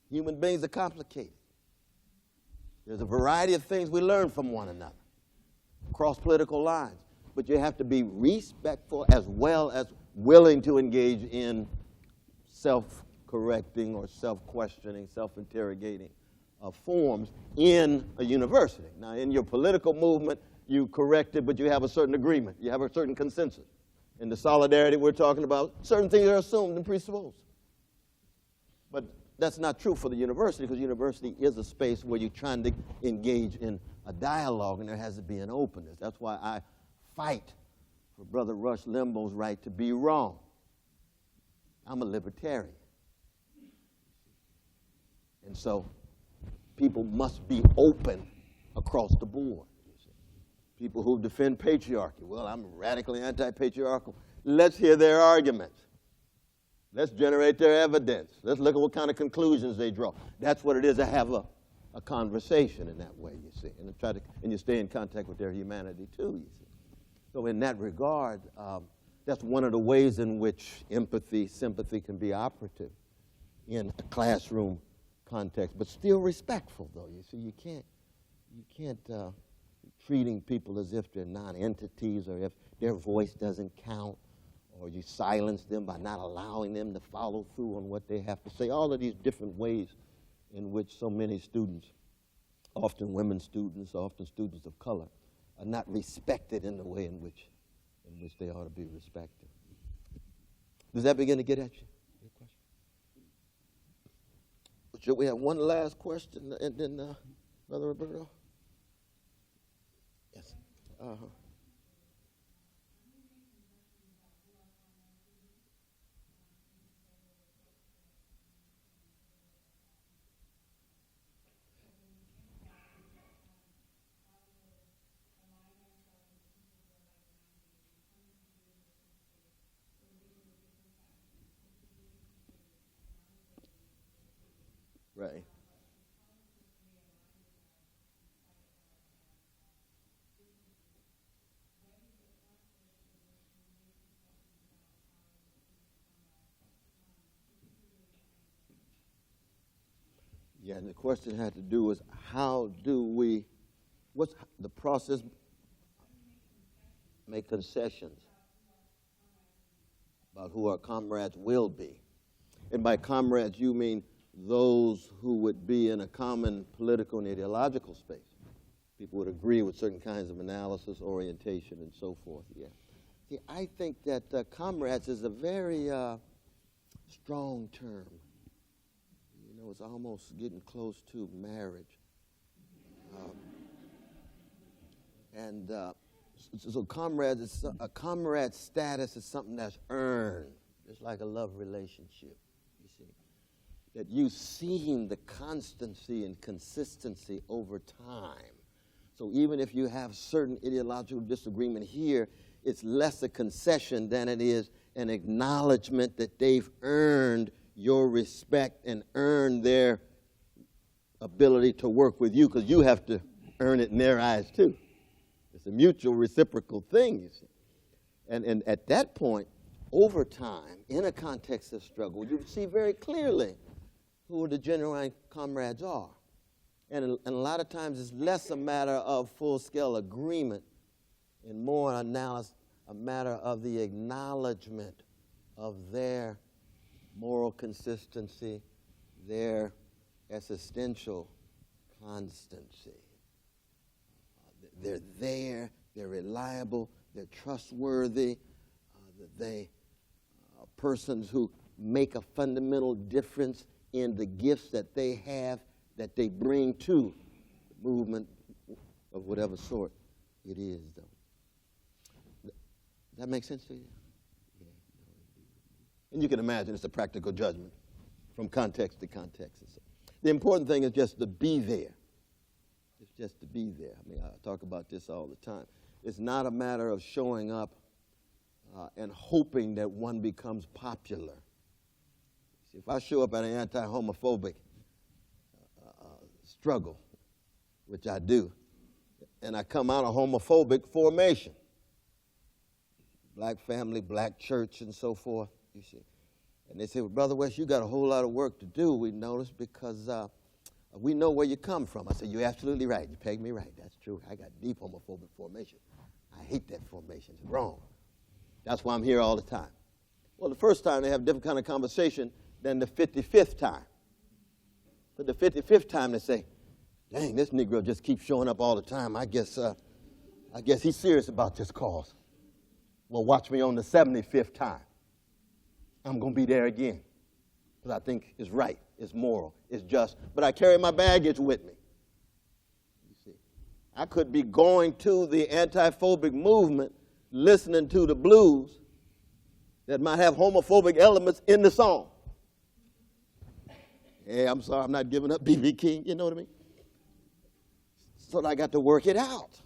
Speaker 1: Human beings are complicated. There's a variety of things we learn from one another, across political lines. But you have to be respectful as well as willing to engage in self-correcting or self-questioning, self-interrogating forms in a university. Now, in your political movement, you correct it, but you have a certain agreement. You have a certain consensus. In the solidarity we're talking about, certain things are assumed and presupposed. But that's not true for the university, because university is a space where you're trying to engage in a dialogue, and there has to be an openness. That's why I fight for Brother Rush Limbaugh's right to be wrong. I'm a libertarian. And so people must be open across the board. People who defend patriarchy, well, I'm radically anti-patriarchal. Let's hear their arguments. Let's generate their evidence. Let's look at what kind of conclusions they draw. That's what it is to have a conversation in that way, you see, and you stay in contact with their humanity too, you see. So in that regard, that's one of the ways in which empathy, sympathy can be operative in a classroom context, but still respectful, though. You see, you can't treating people as if they're non-entities, or if their voice doesn't count, or you silence them by not allowing them to follow through on what they have to say. All of these different ways in which so many students, often women students, often students of color, are not respected in the way in which they ought to be respected. Does that begin to get at you? Your question? Should we have one last question, and then Brother Roberto? Yes. Uh-huh. Right. Yeah, and the question had to do with what's the process, make concessions about who our comrades will be. And by comrades, you mean those who would be in a common political and ideological space. People would agree with certain kinds of analysis, orientation, and so forth, yeah. See, I think that comrades is a very strong term. You know, it's almost getting close to marriage. So comrades, a comrade status is something that's earned, just like a love relationship, you see. That you've seen the constancy and consistency over time. So even if you have certain ideological disagreement here, it's less a concession than it is an acknowledgement that they've earned your respect and earned their ability to work with you, because you have to earn it in their eyes too. It's a mutual reciprocal thing, you see. And at that point, over time, in a context of struggle, you see very clearly who the genuine comrades are. And a lot of times it's less a matter of full-scale agreement and more analysis, a matter of the acknowledgement of their moral consistency, their existential constancy. They're there, they're reliable, they're trustworthy, they are persons who make a fundamental difference in the gifts that they have, that they bring to the movement of whatever sort it is, though. Does that make sense to you? Yeah. And you can imagine it's a practical judgment from context to context. The important thing is just to be there. It's just to be there. I mean, I talk about this all the time. It's not a matter of showing up and hoping that one becomes popular. See, if I show up at an anti-homophobic struggle, which I do, and I come out of homophobic formation, black family, black church, and so forth, you see. And they say, well, Brother West, you got a whole lot of work to do, we noticed, because we know where you come from. I said, you're absolutely right. You pegged me right. That's true. I got deep homophobic formation. I hate that formation. It's wrong. That's why I'm here all the time. Well, the first time they have a different kind of conversation than the 55th time. But the 55th time they say, dang, this Negro just keeps showing up all the time. I guess he's serious about this cause. Well, watch me on the 75th time. I'm going to be there again. Because I think it's right, it's moral, it's just. But I carry my baggage with me. You see, I could be going to the anti-phobic movement, listening to the blues that might have homophobic elements in the song. Hey, I'm sorry, I'm not giving up B.B. King, you know what I mean? So I got to work it out.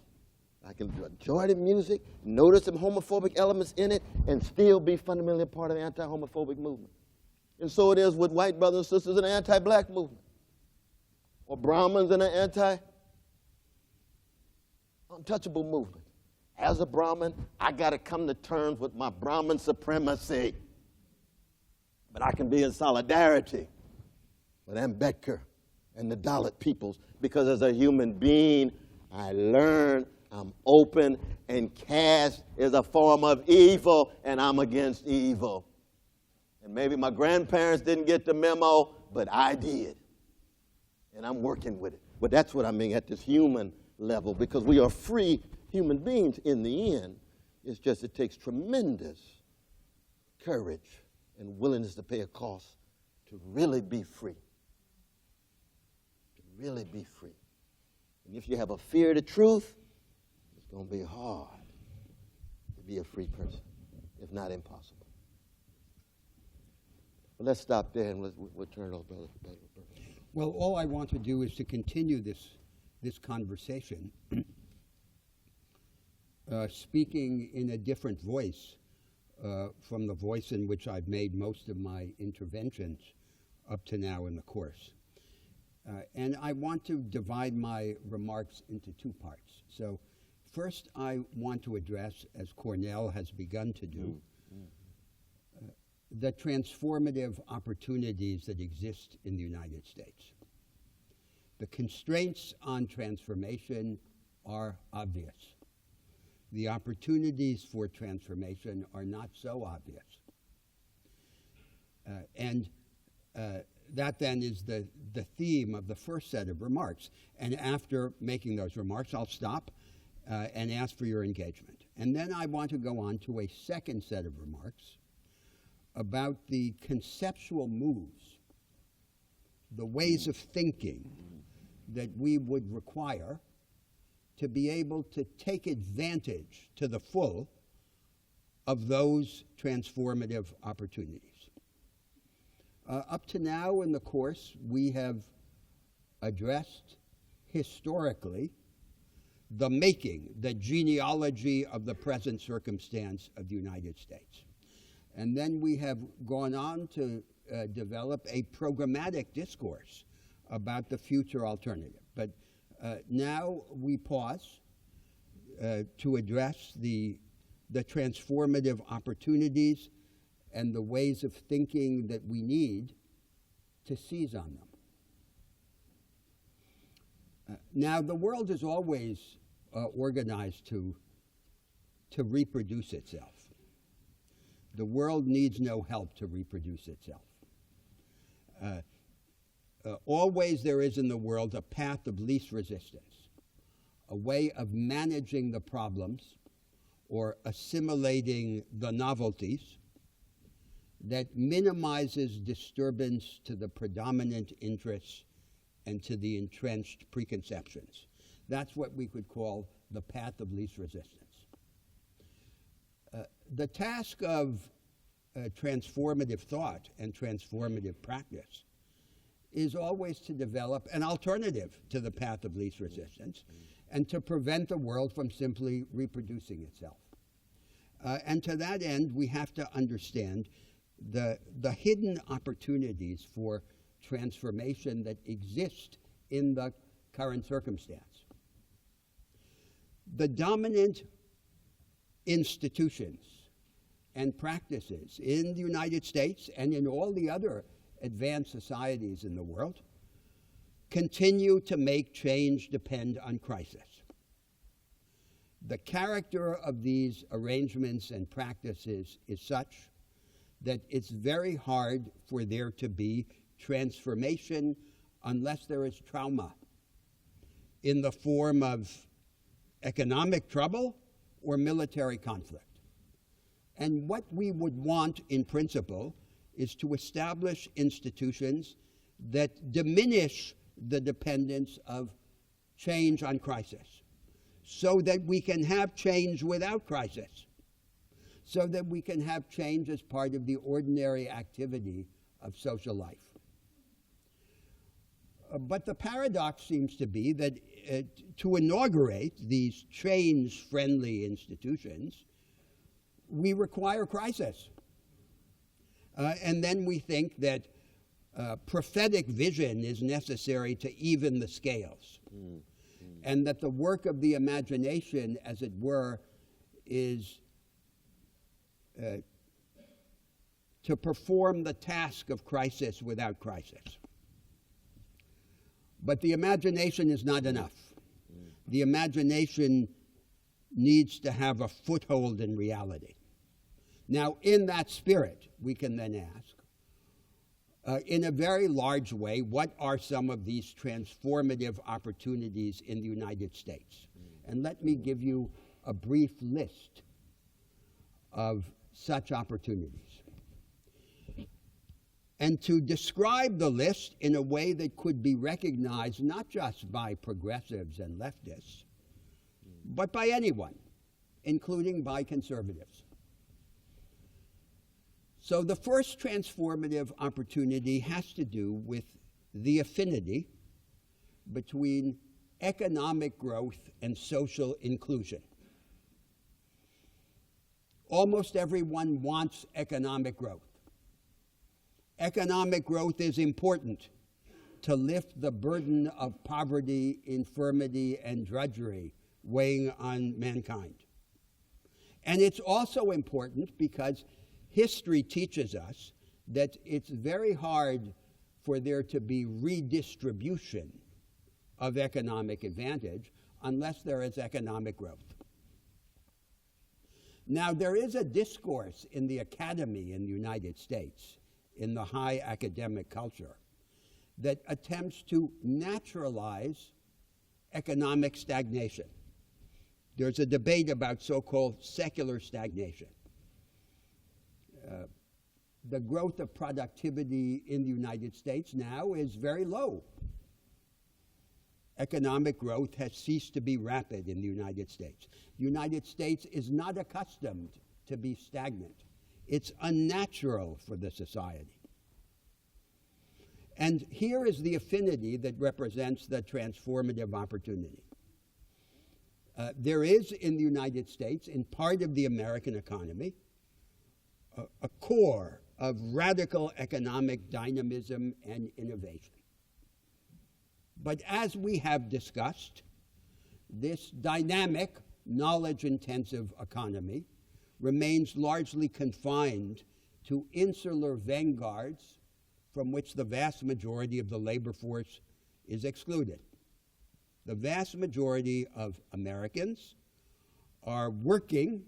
Speaker 1: I can enjoy the music, notice some homophobic elements in it, and still be fundamentally a part of the anti-homophobic movement. And so it is with white brothers and sisters in the anti-black movement, or Brahmins in the anti-untouchable movement. As a Brahmin, I got to come to terms with my Brahmin supremacy. But I can be in solidarity with Ambedkar and the Dalit peoples, because as a human being, I learn, I'm open, and caste is a form of evil, and I'm against evil. And maybe my grandparents didn't get the memo, but I did. and I'm working with it. But that's what I mean at this human level, because we are free human beings in the end. It's just it takes tremendous courage and willingness to pay a cost to really be free. To really be free. And if you have a fear of the truth, it's going to be hard to be a free person, if not impossible. But let's stop there and we'll turn it over to Brother.
Speaker 2: Well, all I want to do is to continue this conversation, speaking in a different voice from the voice in which I've made most of my interventions up to now in the course. And I want to divide my remarks into two parts. So first I want to address, as Cornell has begun to do, the transformative opportunities that exist in the United States. The constraints on transformation are obvious. The opportunities for transformation are not so obvious. That then is the theme of the first set of remarks. And after making those remarks, I'll stop and ask for your engagement. And then I want to go on to a second set of remarks about the conceptual moves, the ways of thinking that we would require to be able to take advantage to the full of those transformative opportunities. Up to now in the course, we have addressed historically the making, the genealogy of the present circumstance of the United States. And then we have gone on to develop a programmatic discourse about the future alternative. But now we pause to address the transformative opportunities and the ways of thinking that we need to seize on them. Now, the world is always organized to reproduce itself. The world needs no help to reproduce itself. Always there is in the world a path of least resistance, a way of managing the problems or assimilating the novelties that minimizes disturbance to the predominant interests and to the entrenched preconceptions. That's what we could call the path of least resistance. The task of transformative thought and transformative practice is always to develop an alternative to the path of least resistance and to prevent the world from simply reproducing itself. And to that end, we have to understand the hidden opportunities for transformation that exist in the current circumstance. The dominant institutions and practices in the United States and in all the other advanced societies in the world continue to make change depend on crisis. The character of these arrangements and practices is such that it's very hard for there to be transformation unless there is trauma in the form of economic trouble or military conflict. And what we would want in principle is to establish institutions that diminish the dependence of change on crisis, so that we can have change without crisis, so that we can have change as part of the ordinary activity of social life. But the paradox seems to be that to inaugurate these change-friendly institutions, we require crisis. And then we think that prophetic vision is necessary to even the scales. And that the work of the imagination, as it were, is to perform the task of crisis without crisis. But the imagination is not enough. The imagination needs to have a foothold in reality. Now, in that spirit, we can then ask, in a very large way, what are some of these transformative opportunities in the United States? And let me give you a brief list of such opportunities. And to describe the list in a way that could be recognized not just by progressives and leftists, but by anyone, including by conservatives. So the first transformative opportunity has to do with the affinity between economic growth and social inclusion. Almost everyone wants economic growth. Economic growth is important to lift the burden of poverty, infirmity, and drudgery weighing on mankind. And it's also important because history teaches us that it's very hard for there to be redistribution of economic advantage unless there is economic growth. Now, there is a discourse in the academy in the United States, in the high academic culture, that attempts to naturalize economic stagnation. There's a debate about so-called secular stagnation. The growth of productivity in the United States now is very low. Economic growth has ceased to be rapid in the United States. The United States is not accustomed to be stagnant. It's unnatural for the society. And here is the affinity that represents the transformative opportunity. There is in the United States, in part of the American economy, a core of radical economic dynamism and innovation. But as we have discussed, this dynamic, knowledge-intensive economy remains largely confined to insular vanguards from which the vast majority of the labor force is excluded. The vast majority of Americans are working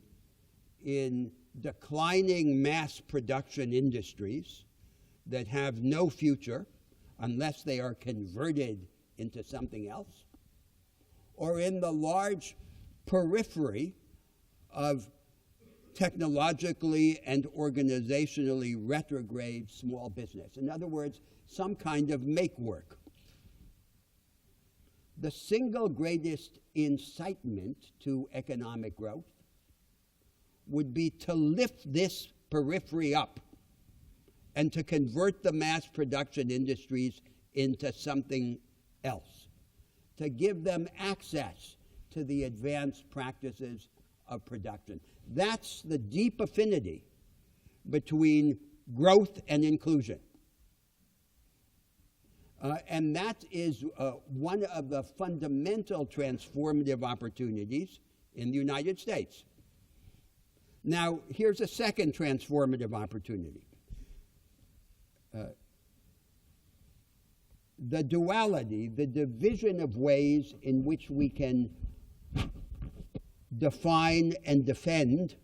Speaker 2: in declining mass production industries that have no future unless they are converted into something else, or in the large periphery of technologically and organizationally retrograde small business. In other words, some kind of make work. The single greatest incitement to economic growth would be to lift this periphery up and to convert the mass production industries into something else, to give them access to the advanced practices of production. That's the deep affinity between growth and inclusion. And that is one of the fundamental transformative opportunities in the United States. Now, here's a second transformative opportunity. The duality, the division of ways in which we can define and defend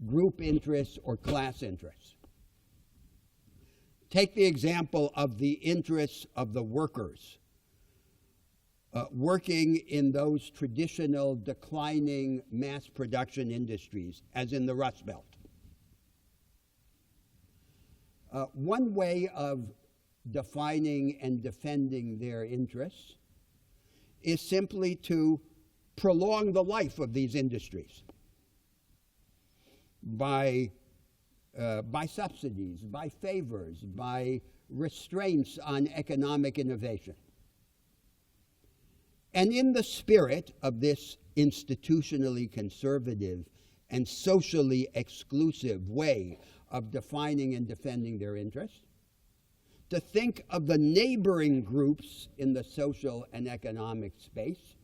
Speaker 2: group interests or class interests. Take the example of the interests of the workers working in those traditional declining mass production industries, as in the Rust Belt. One way of defining and defending their interests is simply to prolong the life of these industries by subsidies, by favors, by restraints on economic innovation. And in the spirit of this institutionally conservative and socially exclusive way of defining and defending their interests, to think of the neighboring groups in the social and economic space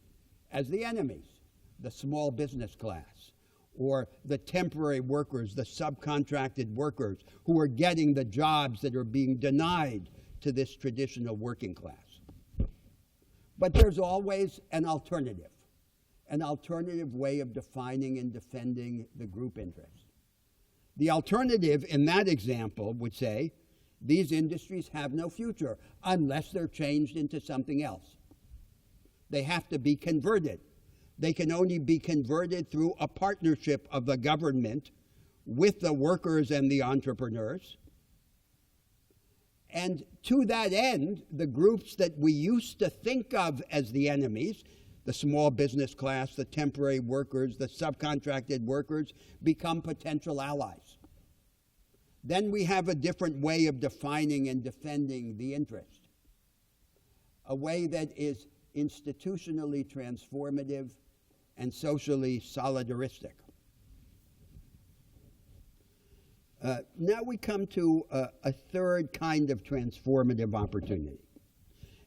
Speaker 2: as the enemies, the small business class, or the temporary workers, the subcontracted workers who are getting the jobs that are being denied to this traditional working class. But there's always an alternative way of defining and defending the group interest. The alternative in that example would say, These industries have no future unless they're changed into something else. They have to be converted. They can only be converted through a partnership of the government with the workers and the entrepreneurs. And to that end, the groups that we used to think of as the enemies, the small business class, the temporary workers, the subcontracted workers, become potential allies. Then we have a different way of defining and defending the interest, a way that is institutionally transformative and socially solidaristic. Now we come to a third kind of transformative opportunity,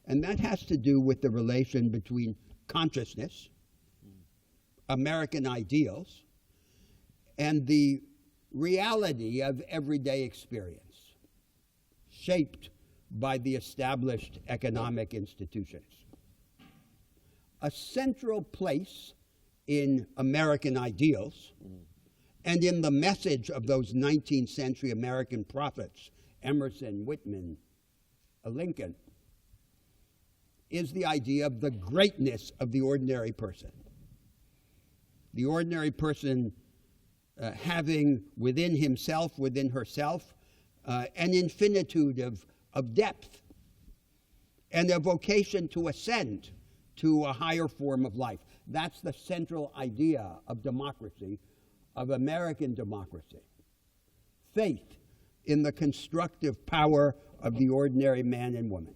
Speaker 2: and that has to do with the relation between consciousness, American ideals, and the reality of everyday experience, shaped by the established economic institutions. A central place in American ideals and in the message of those 19th century American prophets, Emerson, Whitman, Lincoln, is the idea of the greatness of the ordinary person. The ordinary person having within himself, within herself, an infinitude of depth and a vocation to ascend to a higher form of life. That's the central idea of democracy, of American democracy. Faith in the constructive power of the ordinary man and woman.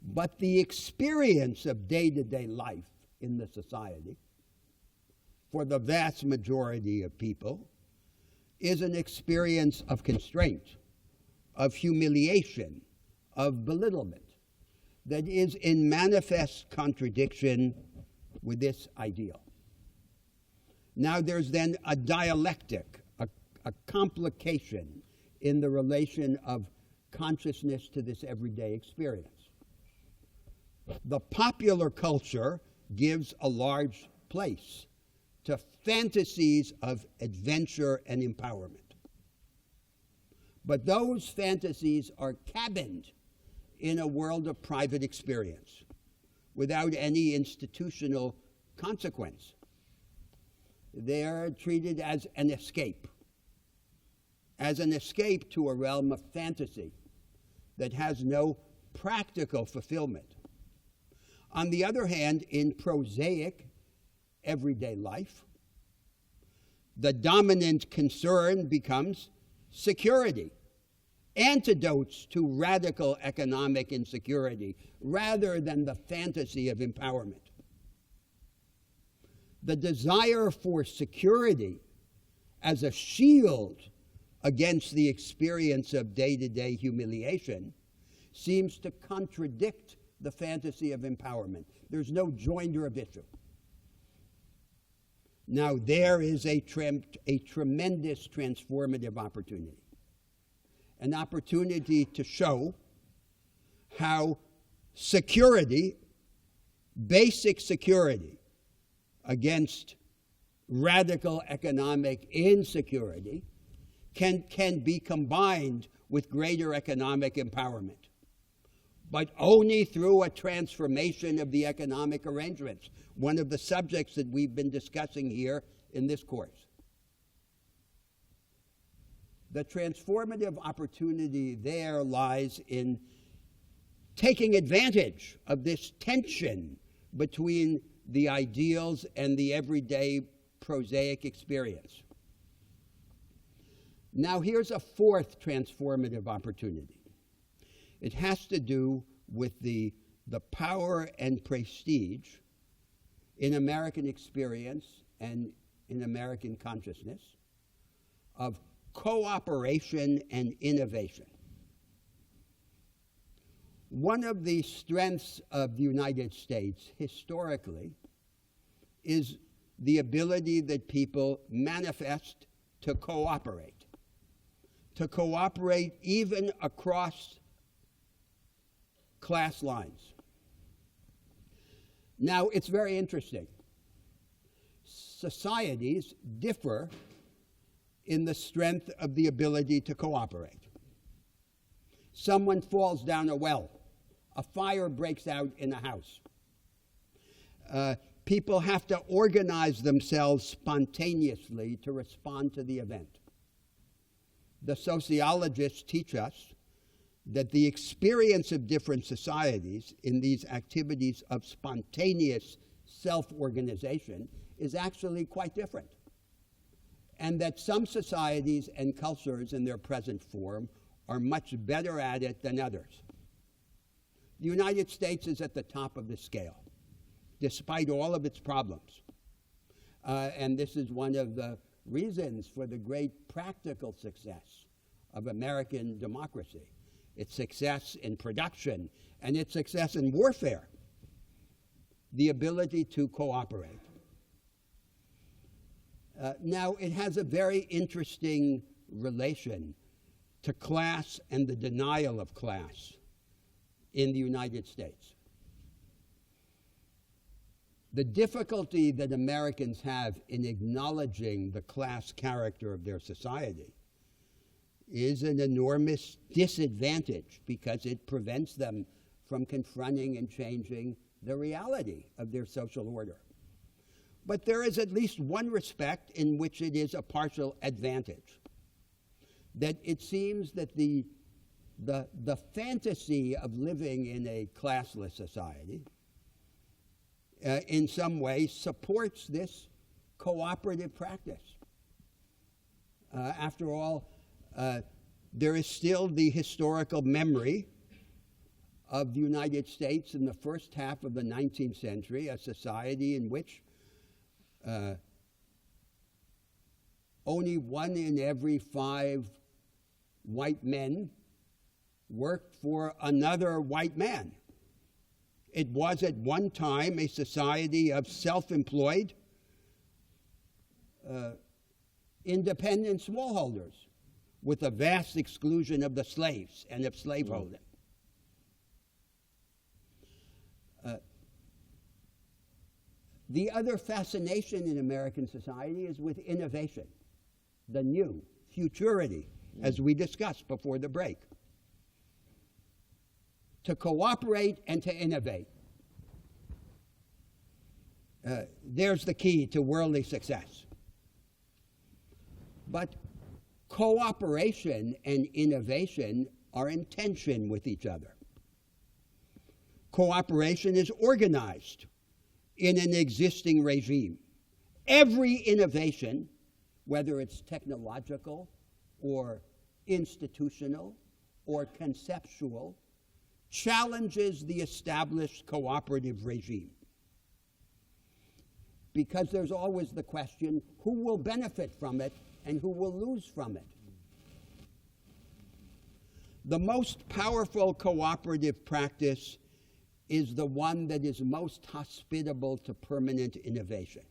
Speaker 2: But the experience of day-to-day life in the society, for the vast majority of people, is an experience of constraint, of humiliation, of belittlement, that is in manifest contradiction with this ideal. Now there's then a dialectic, a complication in the relation of consciousness to this everyday experience. The popular culture gives a large place to fantasies of adventure and empowerment. But those fantasies are cabined in a world of private experience without any institutional consequence. They're treated as an escape to a realm of fantasy that has no practical fulfillment. On the other hand, in prosaic everyday life, the dominant concern becomes security, antidotes to radical economic insecurity, rather than the fantasy of empowerment. The desire for security as a shield against the experience of day-to-day humiliation seems to contradict the fantasy of empowerment. There's no joinder of issue. Now, there is a tremendous transformative opportunity. An opportunity to show how security, basic security against radical economic insecurity, can be combined with greater economic empowerment, but only through a transformation of the economic arrangements, one of the subjects that we've been discussing here in this course. The transformative opportunity there lies in taking advantage of this tension between the ideals and the everyday prosaic experience. Now here's a fourth transformative opportunity. It has to do with the power and prestige in American experience and in American consciousness of cooperation and innovation. One of the strengths of the United States historically is the ability that people manifest to cooperate even across class lines. Now, it's very interesting. Societies differ in the strength of the ability to cooperate. Someone falls down a well. A fire breaks out in a house. People have to organize themselves spontaneously to respond to the event. The sociologists teach us that the experience of different societies in these activities of spontaneous self-organization is actually quite different. And that some societies and cultures in their present form are much better at it than others. The United States is at the top of the scale, despite all of its problems. And this is one of the reasons for the great practical success of American democracy, its success in production and its success in warfare, the ability to cooperate. Now, it has a very interesting relation to class and the denial of class in the United States. The difficulty that Americans have in acknowledging the class character of their society is an enormous disadvantage because it prevents them from confronting and changing the reality of their social order. But there is at least one respect in which it is a partial advantage, that it seems that the fantasy of living in a classless society in some way supports this cooperative practice. After all, there is still the historical memory of the United States in the first half of the 19th century, a society in which only 1 in every 5 white men worked for another white man. It was at one time a society of self-employed, independent smallholders with a vast exclusion of the slaves and of slaveholding. The other fascination in American society is with innovation, the new, futurity, as we discussed before the break. To cooperate and to innovate. There's the key to worldly success. But cooperation and innovation are in tension with each other. Cooperation is organized in an existing regime. Every innovation, whether it's technological or institutional or conceptual, challenges the established cooperative regime. Because there's always the question, who will benefit from it and who will lose from it? The most powerful cooperative practice is the one that is most hospitable to permanent innovation.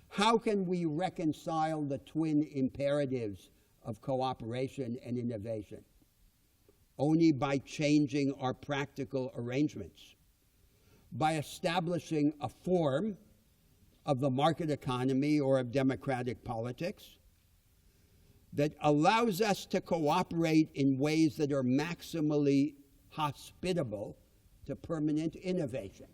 Speaker 2: How can we reconcile the twin imperatives of cooperation and innovation? Only by changing our practical arrangements, by establishing a form of the market economy or of democratic politics that allows us to cooperate in ways that are maximally hospitable to permanent innovation.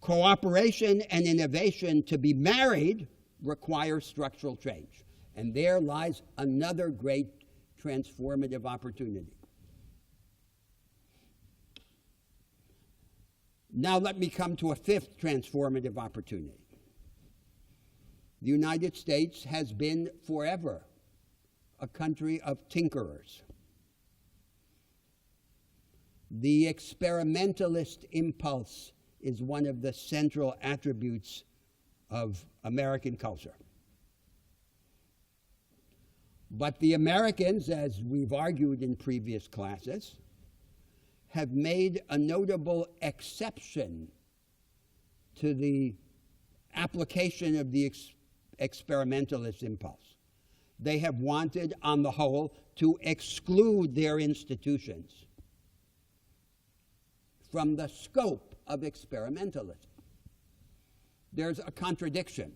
Speaker 2: Cooperation and innovation, to be married, require structural change. And there lies another great transformative opportunity. Now let me come to a fifth transformative opportunity. The United States has been forever a country of tinkerers. The experimentalist impulse is one of the central attributes of American culture. But the Americans, as we've argued in previous classes, have made a notable exception to the application of the experimentalist impulse. They have wanted, on the whole, to exclude their institutions from the scope of experimentalism. There's a contradiction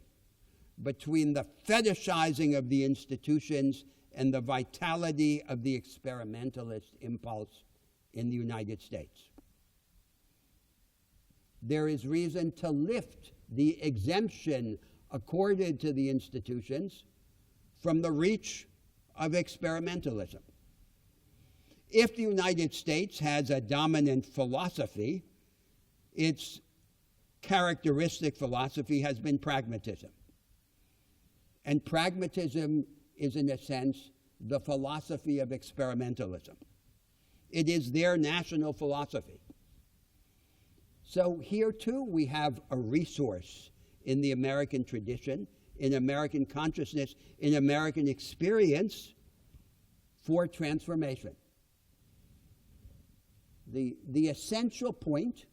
Speaker 2: between the fetishizing of the institutions and the vitality of the experimentalist impulse in the United States. There is reason to lift the exemption accorded to the institutions from the reach of experimentalism. If the United States has a dominant philosophy, its characteristic philosophy has been pragmatism. And pragmatism is, in a sense, the philosophy of experimentalism. It is their national philosophy. So here, too, we have a resource in the American tradition, in American consciousness, in American experience for transformation. The essential point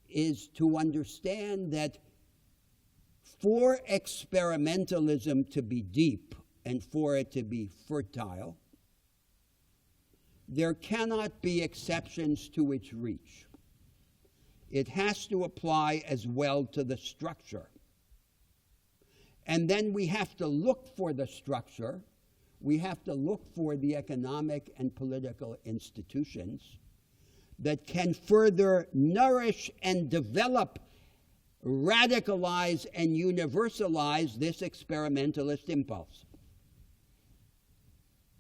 Speaker 2: is to understand that for experimentalism to be deep and for it to be fertile, there cannot be exceptions to its reach. It has to apply as well to the structure. And then we have to look for the structure. We have to look for the economic and political institutions that can further nourish and develop, radicalize and universalize this experimentalist impulse.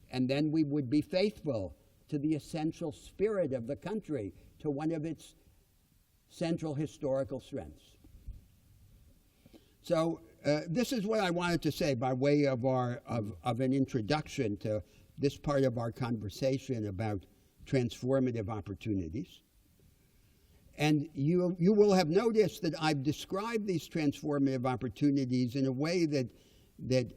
Speaker 2: And then we would be faithful to the essential spirit of the country, to one of its central historical strengths. So this is what I wanted to say by way of an introduction to this part of our conversation about transformative opportunities. And you will have noticed that I've described these transformative opportunities in a way that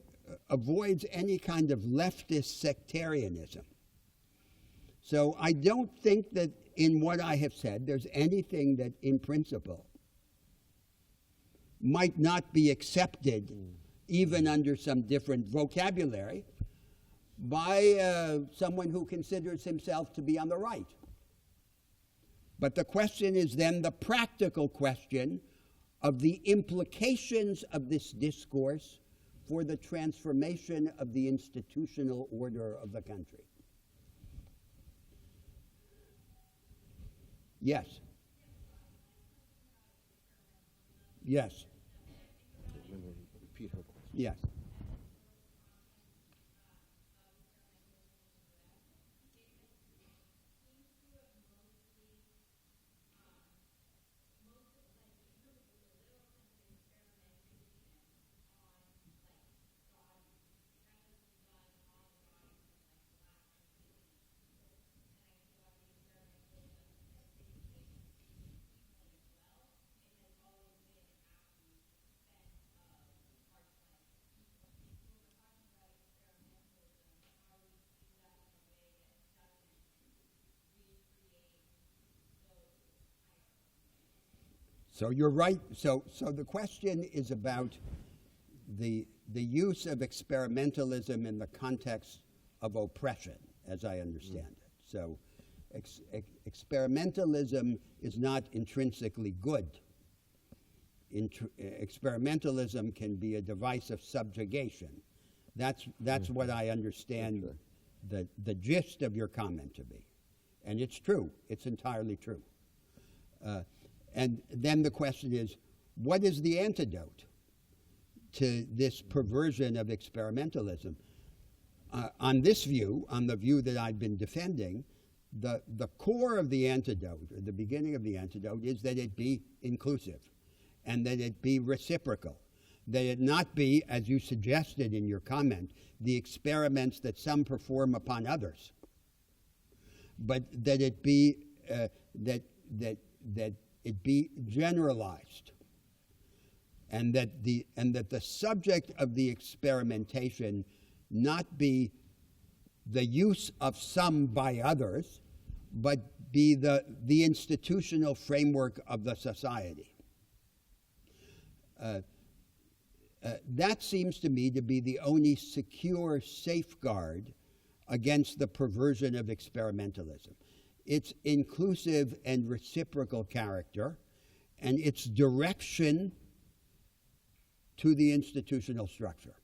Speaker 2: avoids any kind of leftist sectarianism. So I don't think that in what I have said there's anything that in principle might not be accepted, even under some different vocabulary, by someone who considers himself to be on the right. But the question is then the practical question of the implications of this discourse for the transformation of the institutional order of the country. Yes. Yes.
Speaker 1: Repeat her question.
Speaker 2: Yes. So you're right. So the question is about the use of experimentalism in the context of oppression, as I understand it. So experimentalism is not intrinsically good. Experimentalism can be a device of subjugation. That's what I understand the gist of your comment to be. And it's true. It's entirely true. And then the question is, what is the antidote to this perversion of experimentalism? On this view, on the view that I've been defending, the core of the antidote, or the beginning of the antidote, is that it be inclusive and that it be reciprocal, that it not be, as you suggested in your comment, the experiments that some perform upon others, but that it be that it be generalized, and that the subject of the experimentation not be the use of some by others, but be the institutional framework of the society. That seems to me to be the only secure safeguard against the perversion of experimentalism. Its inclusive and reciprocal character, and its direction to the institutional structure.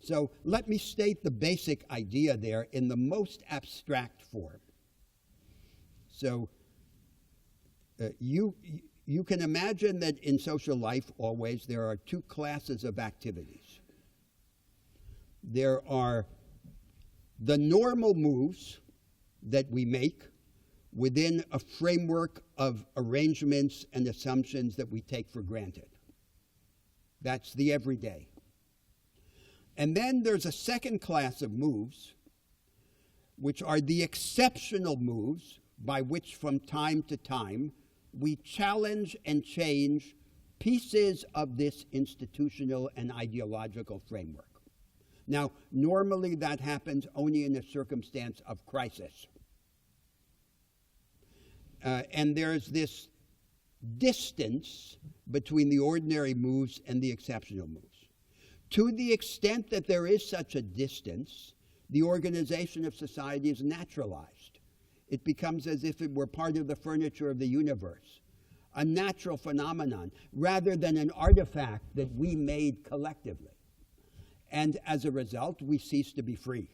Speaker 2: So let me state the basic idea there in the most abstract form. So you can imagine that in social life always there are two classes of activities. There are the normal moves that we make within a framework of arrangements and assumptions that we take for granted. That's the everyday. And then there's a second class of moves, which are the exceptional moves by which from time to time we challenge and change pieces of this institutional and ideological framework. Now, normally that happens only in a circumstance of crisis. And there's this distance between the ordinary moves and the exceptional moves. To the extent that there is such a distance, the organization of society is naturalized. It becomes as if it were part of the furniture of the universe, a natural phenomenon, rather than an artifact that we made collectively. And as a result, we cease to be free.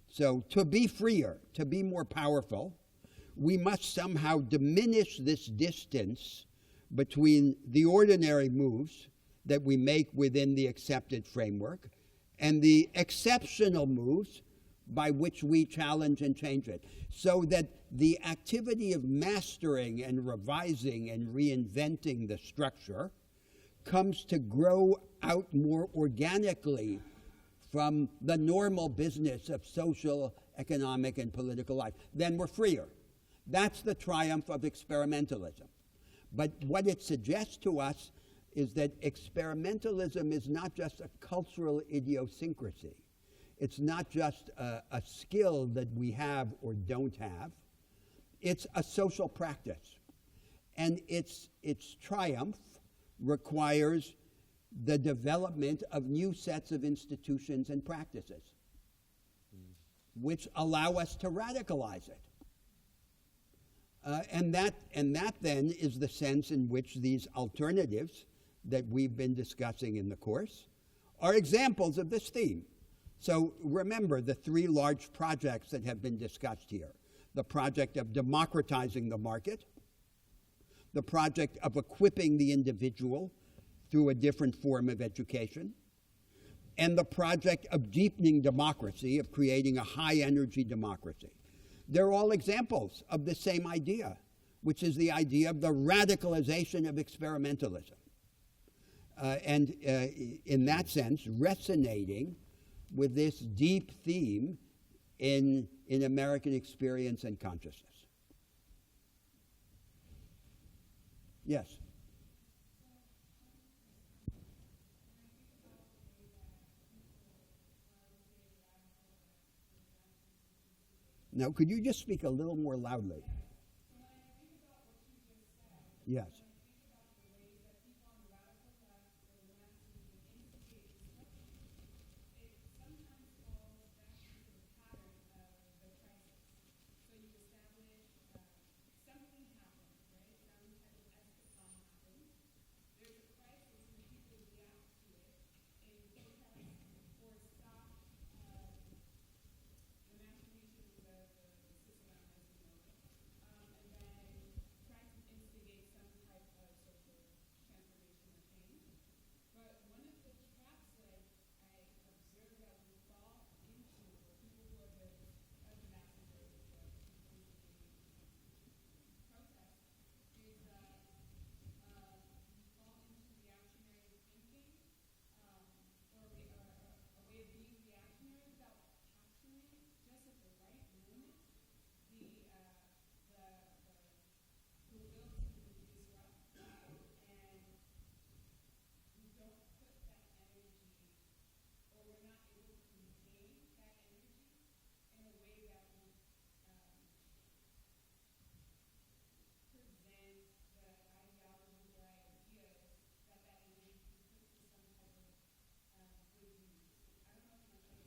Speaker 2: So to be freer, to be more powerful, we must somehow diminish this distance between the ordinary moves that we make within the accepted framework and the exceptional moves by which we challenge and change it, so that the activity of mastering and revising and reinventing the structure comes to grow out more organically from the normal business of social, economic, and political life. Then we're freer. That's the triumph of experimentalism. But what it suggests to us is that experimentalism is not just a cultural idiosyncrasy. It's not just a skill that we have or don't have. It's a social practice. And its triumph requires the development of new sets of institutions and practices, which allow us to radicalize it. And that then is the sense in which these alternatives that we've been discussing in the course are examples of this theme. So remember the three large projects that have been discussed here: the project of democratizing the market, the project of equipping the individual through a different form of education, and the project of deepening democracy, of creating a high-energy democracy. They're all examples of the same idea, which is the idea of the radicalization of experimentalism. And in that sense, resonating with this deep theme in American experience and consciousness. Yes? Now, could you just speak a little more loudly? Yes.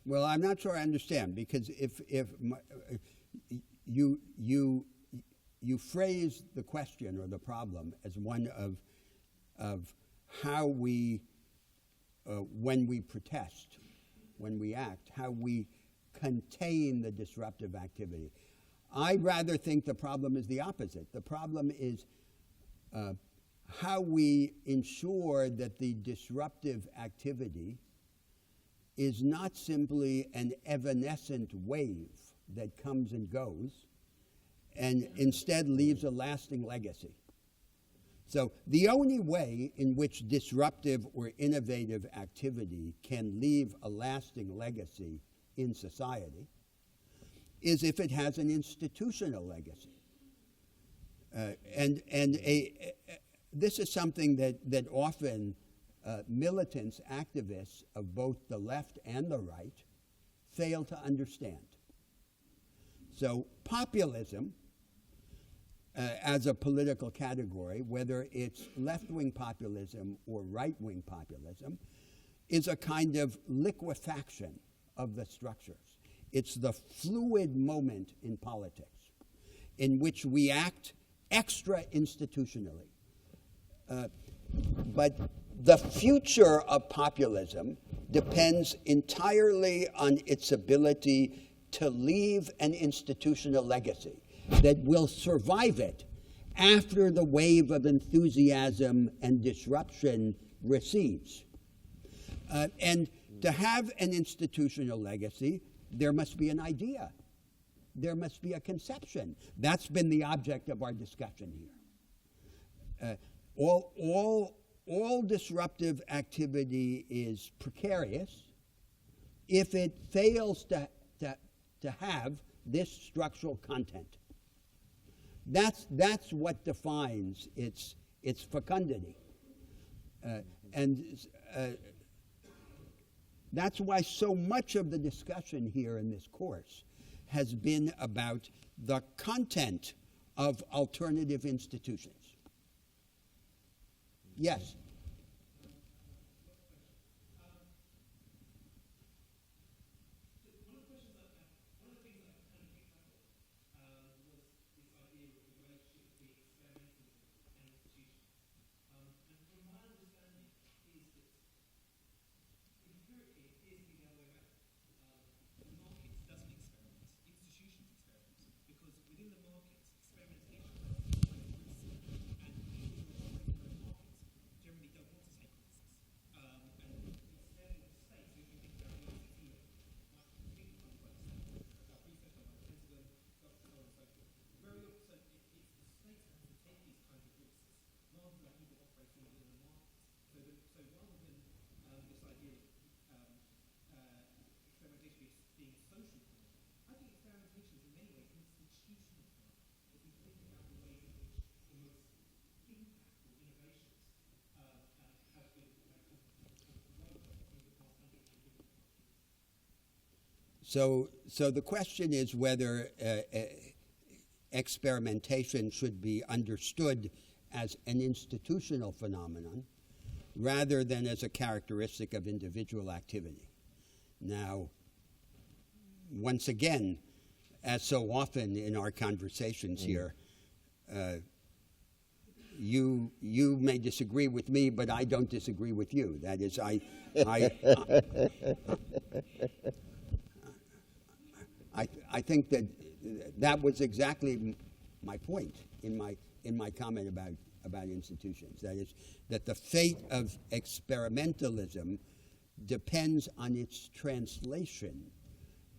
Speaker 2: Well, I'm not sure I understand, because if you phrase the question or the problem as one of how we, when we protest, when we act, how we contain the disruptive activity. I rather think the problem is the opposite. The problem is how we ensure that the disruptive activity is not simply an evanescent wave that comes and goes, and instead leaves a lasting legacy. So the only way in which disruptive or innovative activity can leave a lasting legacy in society is if it has an institutional legacy. This is something that often militants, activists of both the left and the right fail to understand. So populism, as a political category, whether it's left-wing populism or right-wing populism, is a kind of liquefaction of the structures. It's the fluid moment in politics in which we act extra-institutionally. But the future of populism depends entirely on its ability to leave an institutional legacy that will survive it after the wave of enthusiasm and disruption recedes. And to have an institutional legacy, there must be an idea. There must be a conception. That's been the object of our discussion here. All disruptive activity is precarious if it fails to have this structural content. That's what defines its fecundity. That's why so much of the discussion here in this course has been about the content of alternative institutions. Yes? So the question is whether experimentation should be understood as an institutional phenomenon rather than as a characteristic of individual activity. Now, once again, as so often in our conversations here, you may disagree with me, but I don't disagree with you. That is, I think that was exactly my point in my comment about institutions. That is, that the fate of experimentalism depends on its translation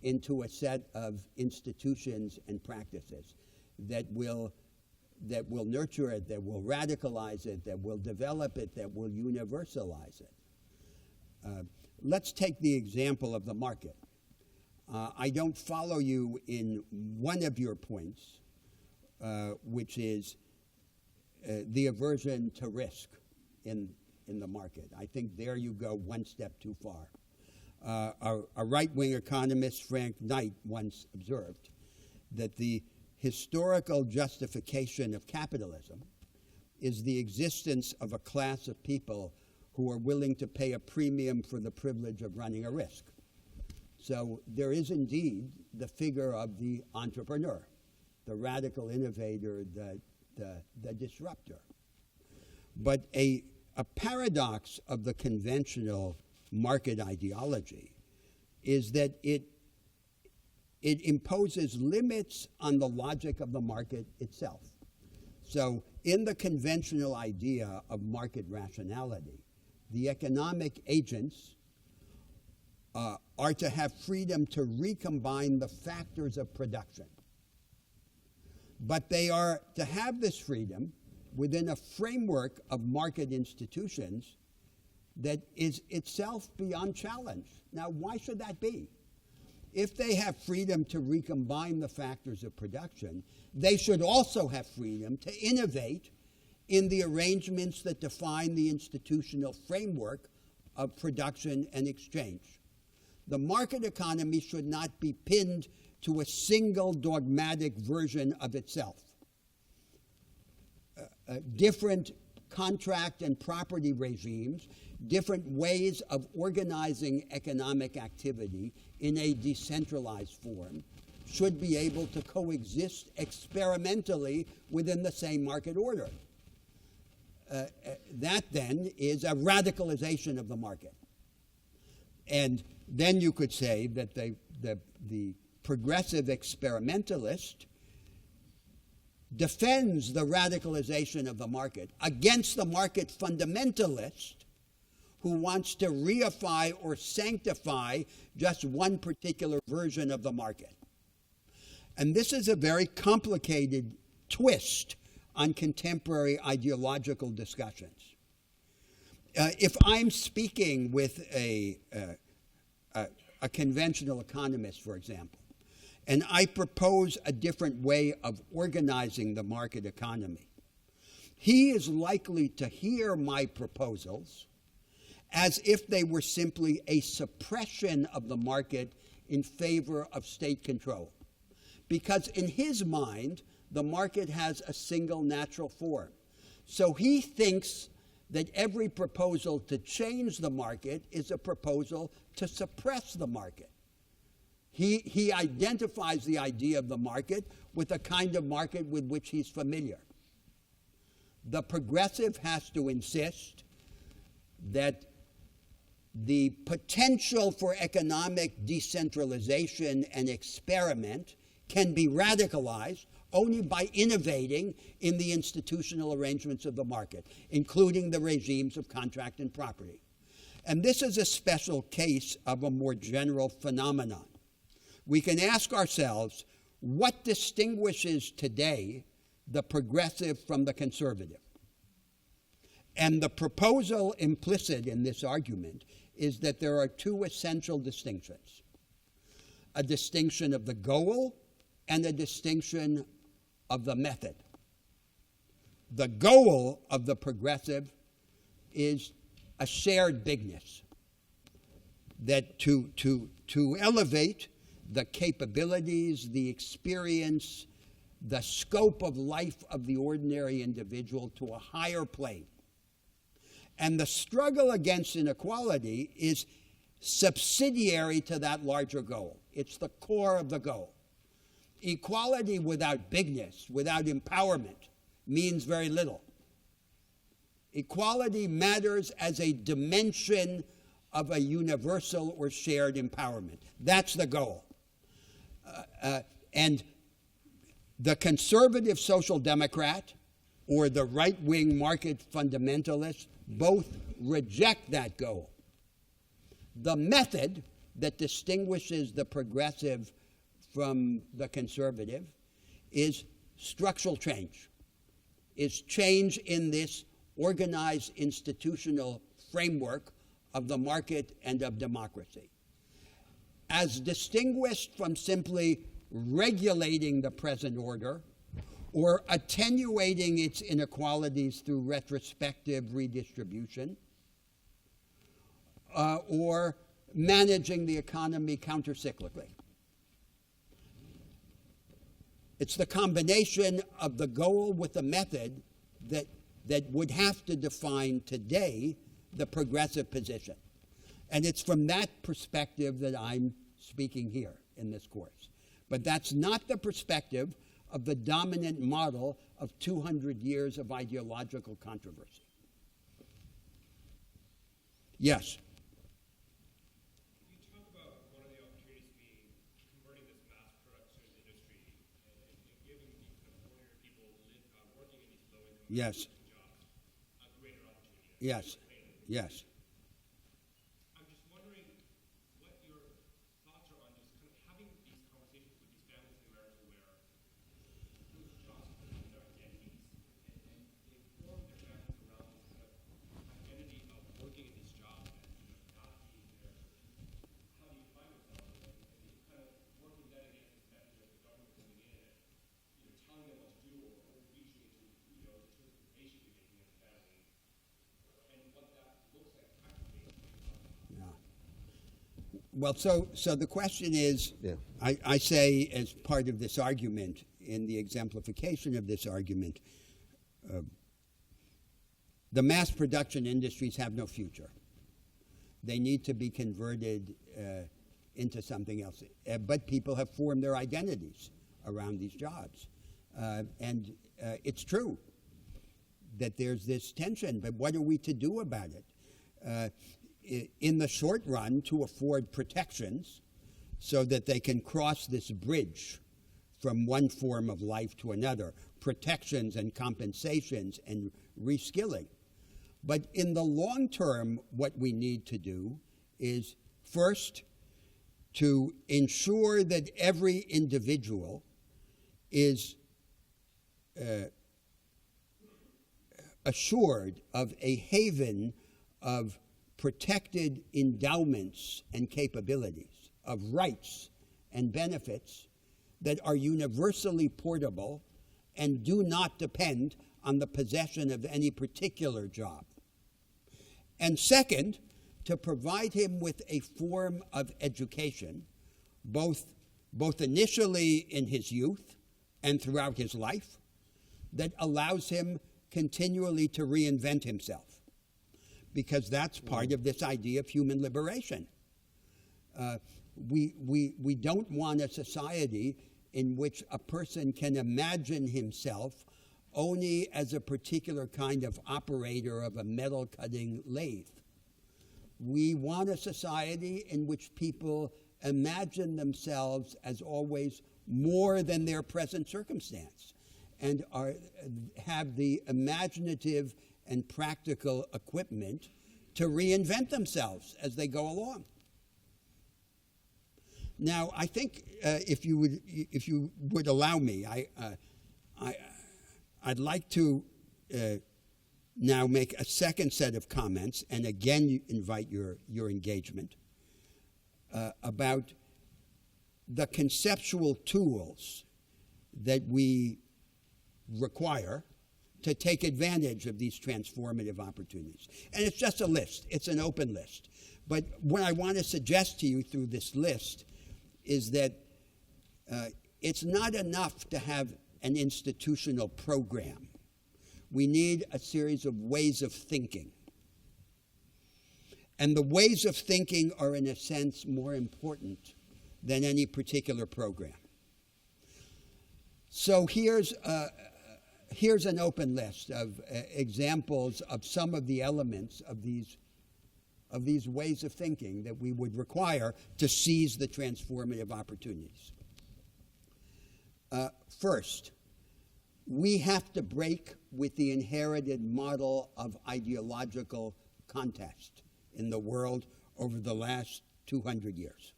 Speaker 2: into a set of institutions and practices that will nurture it, that will radicalize it, that will develop it, that will universalize it. Let's take the example of the market. I don't follow you in one of your points, which is the aversion to risk in the market. I think there you go one step too far. A right-wing economist, Frank Knight, once observed that the historical justification of capitalism is the existence of a class of people who are willing to pay a premium for the privilege of running a risk. So there is indeed the figure of the entrepreneur, the radical innovator, the disruptor. But a paradox of the conventional market ideology is that it imposes limits on the logic of the market itself. So in the conventional idea of market rationality, the economic agents are to have freedom to recombine the factors of production. But they are to have this freedom within a framework of market institutions that is itself beyond challenge. Now, why should that be? If they have freedom to recombine the factors of production, they should also have freedom to innovate in the arrangements that define the institutional framework of production and exchange. The market economy should not be pinned to a single dogmatic version of itself. Different contract and property regimes, different ways of organizing economic activity in a decentralized form should be able to coexist experimentally within the same market order. That then is a radicalization of the market. And then you could say that the progressive experimentalist defends the radicalization of the market against the market fundamentalist who wants to reify or sanctify just one particular version of the market. And this is a very complicated twist on contemporary ideological discussions. If I'm speaking with a conventional economist, for example, and I propose a different way of organizing the market economy, he is likely to hear my proposals as if they were simply a suppression of the market in favor of state control. Because in his mind, the market has a single natural form. So he thinks that every proposal to change the market is a proposal to suppress the market. He identifies the idea of the market with a kind of market with which he's familiar. The progressive has to insist that the potential for economic decentralization and experiment can be radicalized only by innovating in the institutional arrangements of the market, including the regimes of contract and property. And this is a special case of a more general phenomenon. We can ask ourselves, what distinguishes today the progressive from the conservative? And the proposal implicit in this argument is that there are two essential distinctions: a distinction of the goal and a distinction of the method. The goal of the progressive is a shared bigness, that to elevate the capabilities, the experience, the scope of life of the ordinary individual to a higher plane. And the struggle against inequality is subsidiary to that larger goal. It's the core of the goal. Equality without bigness, without empowerment, means very little. Equality matters as a dimension of a universal or shared empowerment. That's the goal. And the conservative social democrat or the right-wing market fundamentalist both reject that goal. The method that distinguishes the progressive from the conservative is structural change, is change in this organized institutional framework of the market and of democracy. As distinguished from simply regulating the present order or attenuating its inequalities through retrospective redistribution, or managing the economy countercyclically. It's the combination of the goal with the method that would have to define today the progressive position. And it's from that perspective that I'm speaking here in this course. But that's not the perspective of the dominant model of 200 years of ideological controversy. Yes?
Speaker 3: You talk about one of
Speaker 2: Yes. Yes. Yes.
Speaker 3: I'm just wondering what your thoughts are on just kind of having these conversations with these families in America where those jobs become their identities and they form their families around this kind of identity of working in these jobs and not being there. How do you find yourself and you kind of working that against this message of the government coming in and telling them what to do or overreaching into the interpretation you're making as a family and what that looks like practically.
Speaker 2: Yeah. Well, so the question is,
Speaker 1: Yeah.
Speaker 2: I say as part of this argument, in the exemplification of this argument, the mass production industries have no future. They need to be converted into something else. But people have formed their identities around these jobs. And it's true that there's this tension, but what are we to do about it? In the short run, to afford protections so that they can cross this bridge from one form of life to another, protections and compensations and reskilling. But in the long term, what we need to do is first to ensure that every individual is assured of a haven of protected endowments and capabilities, of rights and benefits that are universally portable and do not depend on the possession of any particular job. And second, to provide him with a form of education, both initially in his youth and throughout his life, that allows him continually to reinvent himself. Because that's part of this idea of human liberation. We don't want a society in which a person can imagine himself only as a particular kind of operator of a metal-cutting lathe. We want a society in which people imagine themselves as always more than their present circumstance and have the imaginative and practical equipment to reinvent themselves as they go along. Now, I think if you would allow me, I'd like to now make a second set of comments, and again invite your engagement about the conceptual tools that we require to take advantage of these transformative opportunities. And it's just a list. It's an open list. But what I want to suggest to you through this list is that it's not enough to have an institutional program. We need a series of ways of thinking. And the ways of thinking are, in a sense, more important than any particular program. So here's an open list of examples of some of the elements of these ways of thinking that we would require to seize the transformative opportunities. First, we have to break with the inherited model of ideological contest in the world over the last 200 years.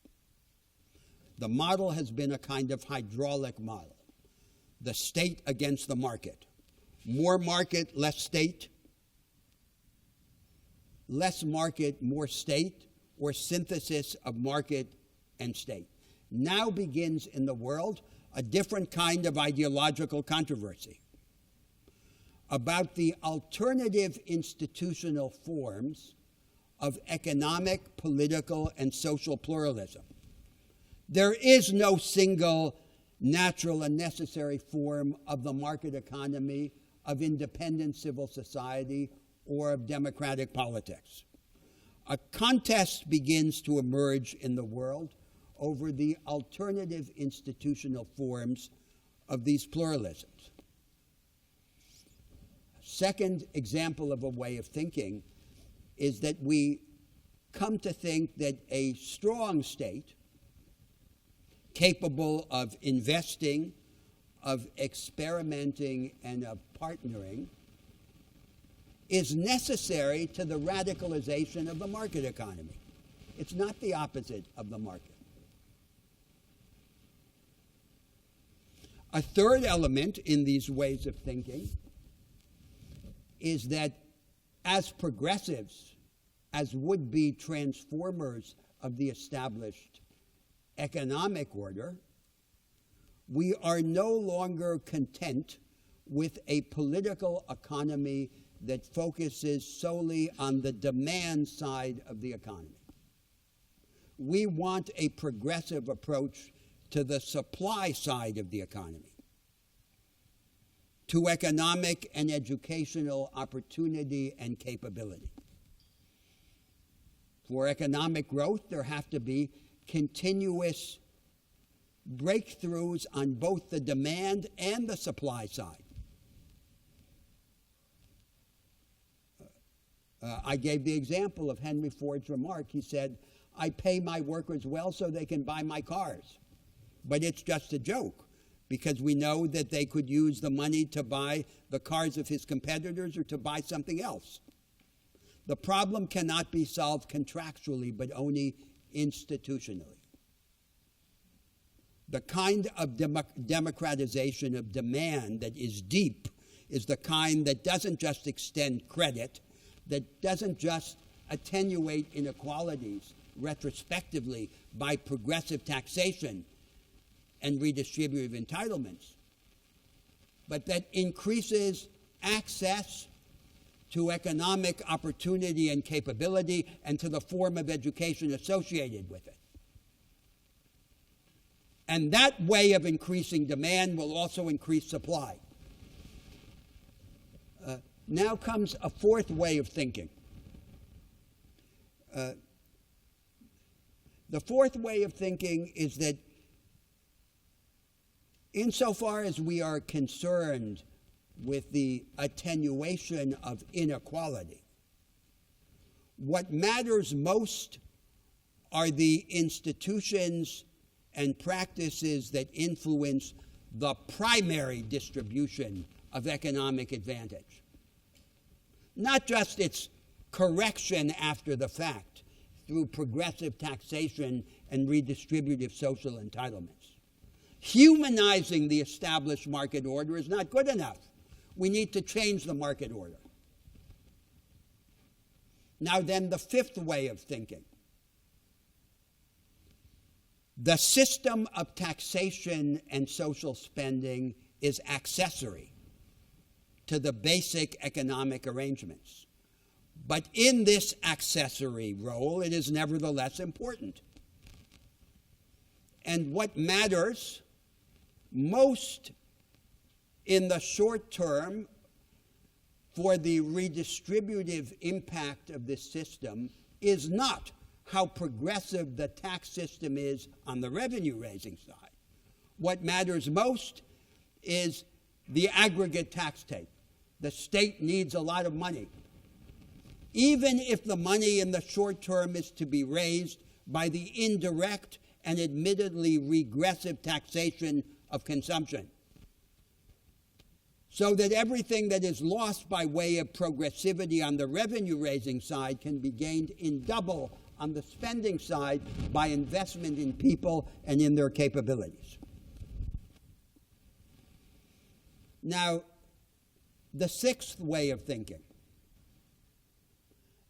Speaker 2: The model has been a kind of hydraulic model. The state against the market. More market, less state. Less market, more state, or synthesis of market and state. Now begins in the world a different kind of ideological controversy about the alternative institutional forms of economic, political, and social pluralism. There is no single natural and necessary form of the market economy, of independent civil society, or of democratic politics. A contest begins to emerge in the world over the alternative institutional forms of these pluralisms. Second example of a way of thinking is that we come to think that a strong state capable of investing, of experimenting, and of partnering is necessary to the radicalization of the market economy. It's not the opposite of the market. A third element in these ways of thinking is that as progressives, as would-be transformers of the established economic order, we are no longer content with a political economy that focuses solely on the demand side of the economy. We want a progressive approach to the supply side of the economy, to economic and educational opportunity and capability. For economic growth, there have to be continuous breakthroughs on both the demand and the supply side. I gave the example of Henry Ford's remark. He said, I pay my workers well so they can buy my cars. But it's just a joke, because we know that they could use the money to buy the cars of his competitors or to buy something else. The problem cannot be solved contractually, but only institutionally. The kind of democratization of demand that is deep is the kind that doesn't just extend credit, that doesn't just attenuate inequalities retrospectively by progressive taxation and redistributive entitlements, but that increases access to economic opportunity and capability and to the form of education associated with it. And that way of increasing demand will also increase supply. Now comes a fourth way of thinking. The fourth way of thinking is that insofar as we are concerned with the attenuation of inequality, what matters most are the institutions and practices that influence the primary distribution of economic advantage. Not just its correction after the fact through progressive taxation and redistributive social entitlements. Humanizing the established market order is not good enough. We need to change the market order. Now then, the fifth way of thinking. The system of taxation and social spending is accessory to the basic economic arrangements. But in this accessory role, it is nevertheless important. And what matters most in the short term for the redistributive impact of this system is not how progressive the tax system is on the revenue-raising side. What matters most is the aggregate tax take. The state needs a lot of money. Even if the money in the short term is to be raised by the indirect and admittedly regressive taxation of consumption, so that everything that is lost by way of progressivity on the revenue-raising side can be gained in double on the spending side by investment in people and in their capabilities. Now, the sixth way of thinking.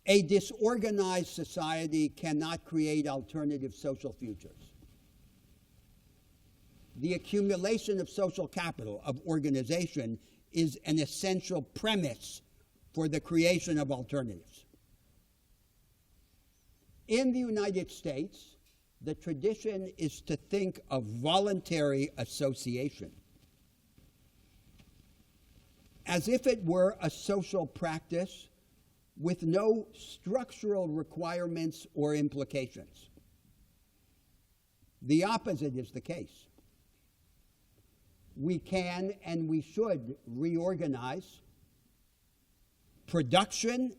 Speaker 2: A disorganized society cannot create alternative social futures. The accumulation of social capital, of organization, is an essential premise for the creation of alternatives. In the United States, the tradition is to think of voluntary association as if it were a social practice with no structural requirements or implications. The opposite is the case. We can and we should reorganize production,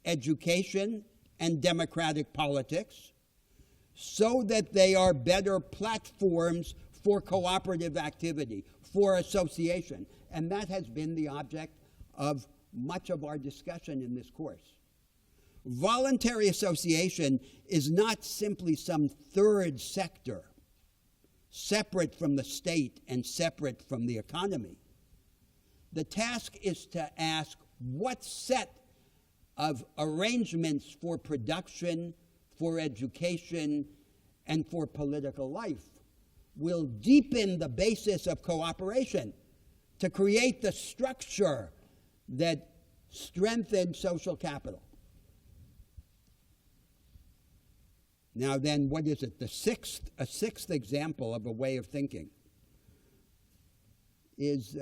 Speaker 2: education, and democratic politics so that they are better platforms for cooperative activity, for association. And that has been the object of much of our discussion in this course. Voluntary association is not simply some third sector, separate from the state and separate from the economy. The task is to ask what set of arrangements for production, for education, and for political life will deepen the basis of cooperation to create the structure that strengthens social capital. Now then, what is it? A sixth example of a way of thinking is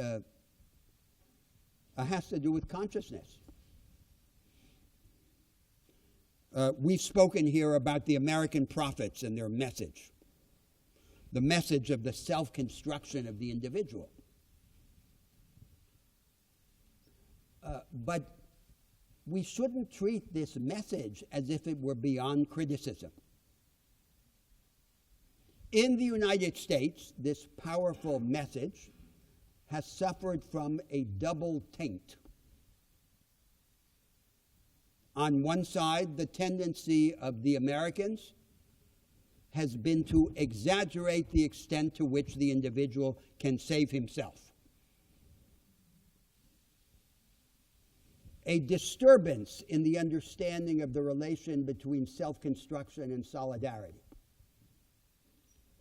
Speaker 2: has to do with consciousness. We've spoken here about the American prophets and their message, the message of the self-construction of the individual. But we shouldn't treat this message as if it were beyond criticism. In the United States, this powerful message has suffered from a double taint. On one side, the tendency of the Americans has been to exaggerate the extent to which the individual can save himself. A disturbance in the understanding of the relation between self-construction and solidarity.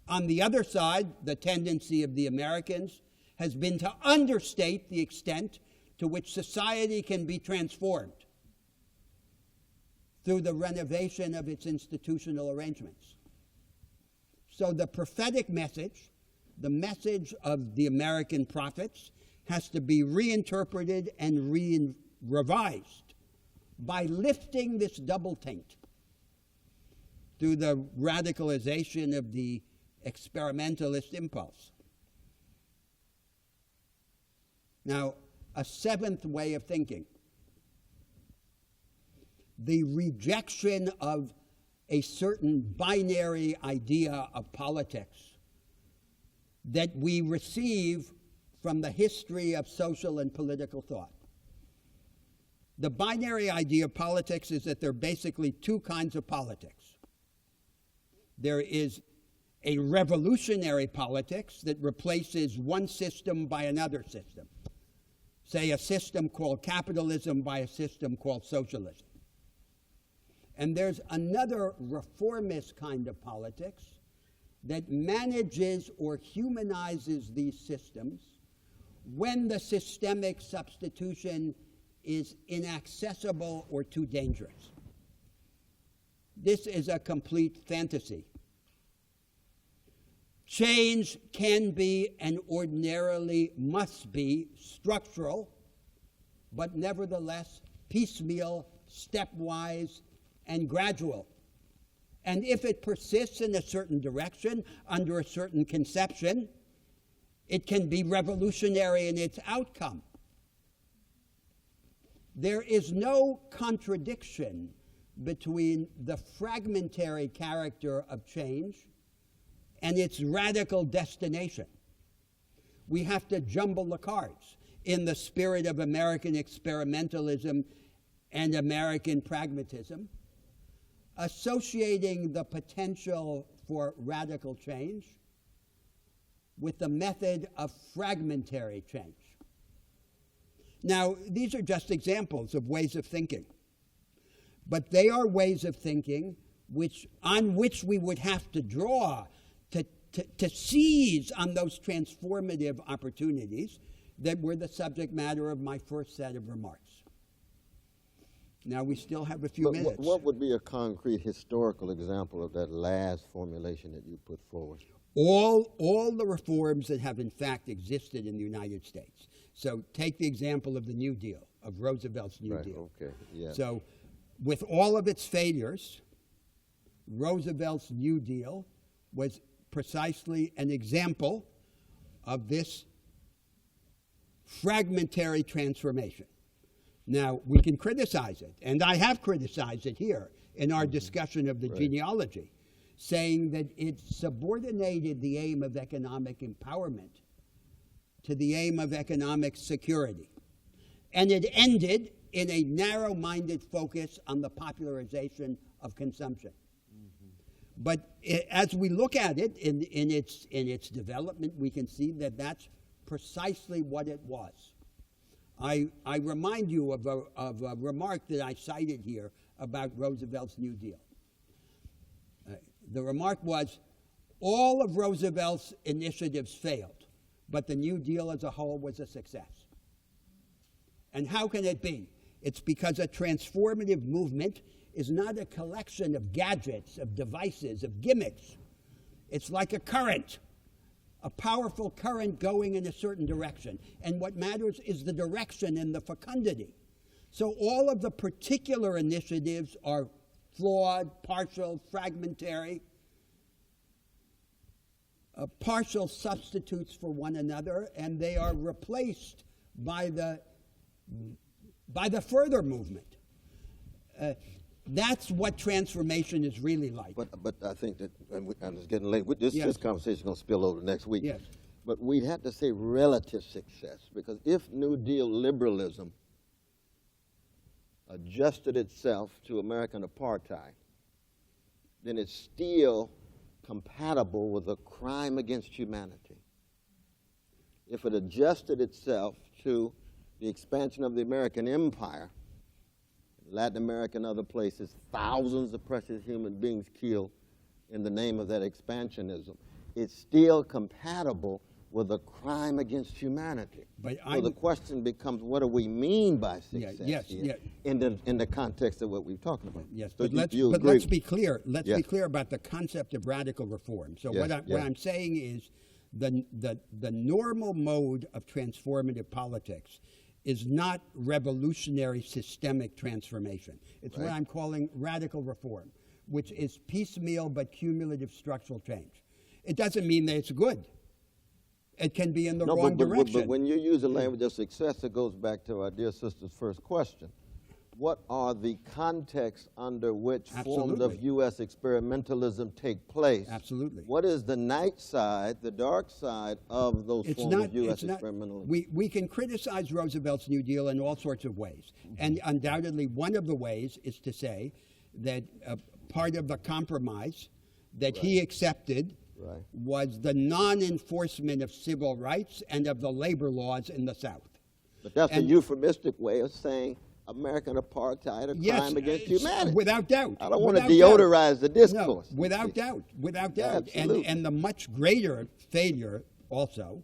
Speaker 2: On the other side, the tendency of the Americans has been to understate the extent to which society can be transformed through the renovation of its institutional arrangements. So the prophetic message, the message of the American prophets, has to be reinterpreted and revised by lifting this double taint through the radicalization of the experimentalist impulse. Now, a seventh way of thinking, the rejection of a certain binary idea of politics that we receive from the history of social and political thought. The binary idea of politics is that there are basically two kinds of politics. There is a revolutionary politics that replaces one system by another system. Say a system called capitalism by a system called socialism. And there's another reformist kind of politics that manages or humanizes these systems when the systemic substitution is inaccessible or too dangerous. This is a complete fantasy. Change can be and ordinarily must be structural, but nevertheless piecemeal, stepwise, and gradual. And if it persists in a certain direction, under a certain conception, it can be revolutionary in its outcome. There is no contradiction between the fragmentary character of change and its radical destination. We have to jumble the cards in the spirit of American experimentalism and American pragmatism, associating the potential for radical change with the method of fragmentary change. Now, these are just examples of ways of thinking, but they are ways of thinking on which we would have to draw to seize on those transformative opportunities that were the subject matter of my first set of remarks. Now, we still have a few minutes.
Speaker 1: What would be a concrete historical example of that last formulation that you put forward?
Speaker 2: All the reforms that have in fact existed in the United States. So take the example of the New Deal, of Roosevelt's New Deal.
Speaker 1: Okay, yeah.
Speaker 2: So with all of its failures, Roosevelt's New Deal was precisely an example of this fragmentary transformation. Now, we can criticize it, and I have criticized it here in our discussion of the genealogy, saying that it subordinated the aim of economic empowerment to the aim of economic security. And it ended in a narrow-minded focus on the popularization of consumption. But as we look at it in its development, we can see that that's precisely what it was. I remind you of a remark that I cited here about Roosevelt's New Deal. The remark was, all of Roosevelt's initiatives failed, but the New Deal as a whole was a success. And how can it be? It's because a transformative movement is not a collection of gadgets, of devices, of gimmicks. It's like a current, a powerful current going in a certain direction. And what matters is the direction and the fecundity. So all of the particular initiatives are flawed, partial, fragmentary, partial substitutes for one another, and they are replaced by the further movement. That's what transformation is really like.
Speaker 1: But I think that, and it's getting late, this conversation is going to spill over next week.
Speaker 2: Yes.
Speaker 1: But we had to say relative success, because if New Deal liberalism adjusted itself to American apartheid, then it's still compatible with a crime against humanity. If it adjusted itself to the expansion of the American empire, Latin America and other places, thousands of precious human beings killed in the name of that expansionism, it's still compatible with a crime against humanity. So the question becomes, what do we mean by success in the context of what we've talked about?
Speaker 2: Yes,
Speaker 1: So
Speaker 2: but let's be clear. Let's be clear about the concept of radical reform. So what I'm saying is the normal mode of transformative politics is not revolutionary systemic transformation. It's what I'm calling radical reform, which is piecemeal but cumulative structural change. It doesn't mean that it's good. It can be in the wrong direction.
Speaker 1: But when you use the language of success, it goes back to our dear sister's first question. What are the contexts under which forms of U.S. experimentalism take place?
Speaker 2: Absolutely.
Speaker 1: What is the night side, the dark side of those forms of U.S. experimentalism?
Speaker 2: We can criticize Roosevelt's New Deal in all sorts of ways. And undoubtedly one of the ways is to say that part of the compromise that he accepted was the non-enforcement of civil rights and of the labor laws in the South.
Speaker 1: But that's a euphemistic way of saying American apartheid, a crime against humanity.
Speaker 2: Without doubt.
Speaker 1: I don't want to deodorize the discourse.
Speaker 2: No, without doubt. And the much greater failure also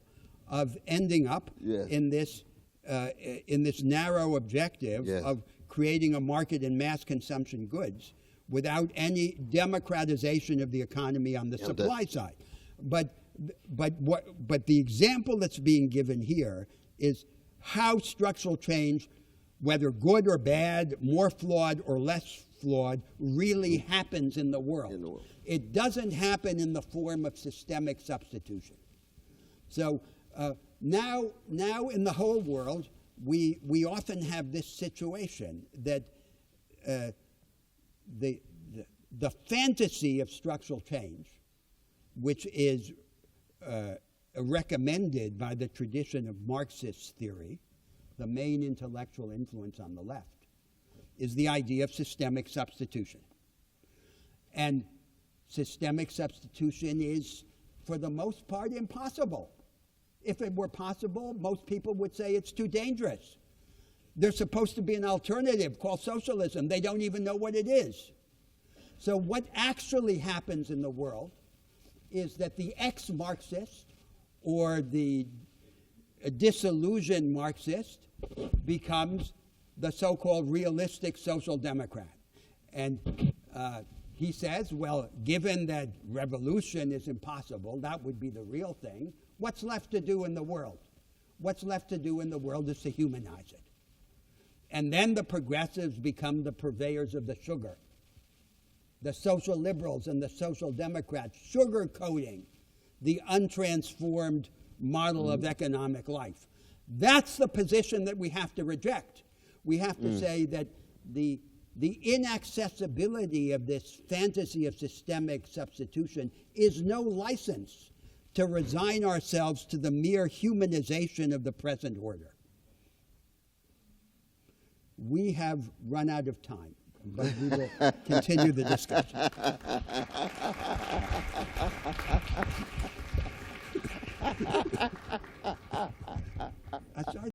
Speaker 2: of ending up in this narrow objective of creating a market in mass consumption goods without any democratization of the economy on the supply side. But the example that's being given here is how structural change, whether good or bad, more flawed or less flawed, really happens in the world. It doesn't happen in the form of systemic substitution. So now in the whole world, we often have this situation that the fantasy of structural change, which is recommended by the tradition of Marxist theory, the main intellectual influence on the left, is the idea of systemic substitution. And systemic substitution is, for the most part, impossible. If it were possible, most people would say it's too dangerous. There's supposed to be an alternative called socialism. They don't even know what it is. So what actually happens in the world is that the ex-Marxist or the disillusioned Marxist becomes the so-called realistic social democrat. And he says, well, given that revolution is impossible, that would be the real thing, what's left to do in the world? What's left to do in the world is to humanize it. And then the progressives become the purveyors of the sugar. The social liberals and the social democrats sugarcoating the untransformed model of economic life. That's the position that we have to reject. We have to say that the inaccessibility of this fantasy of systemic substitution is no license to resign ourselves to the mere humanization of the present order. We have run out of time, but we will continue the discussion.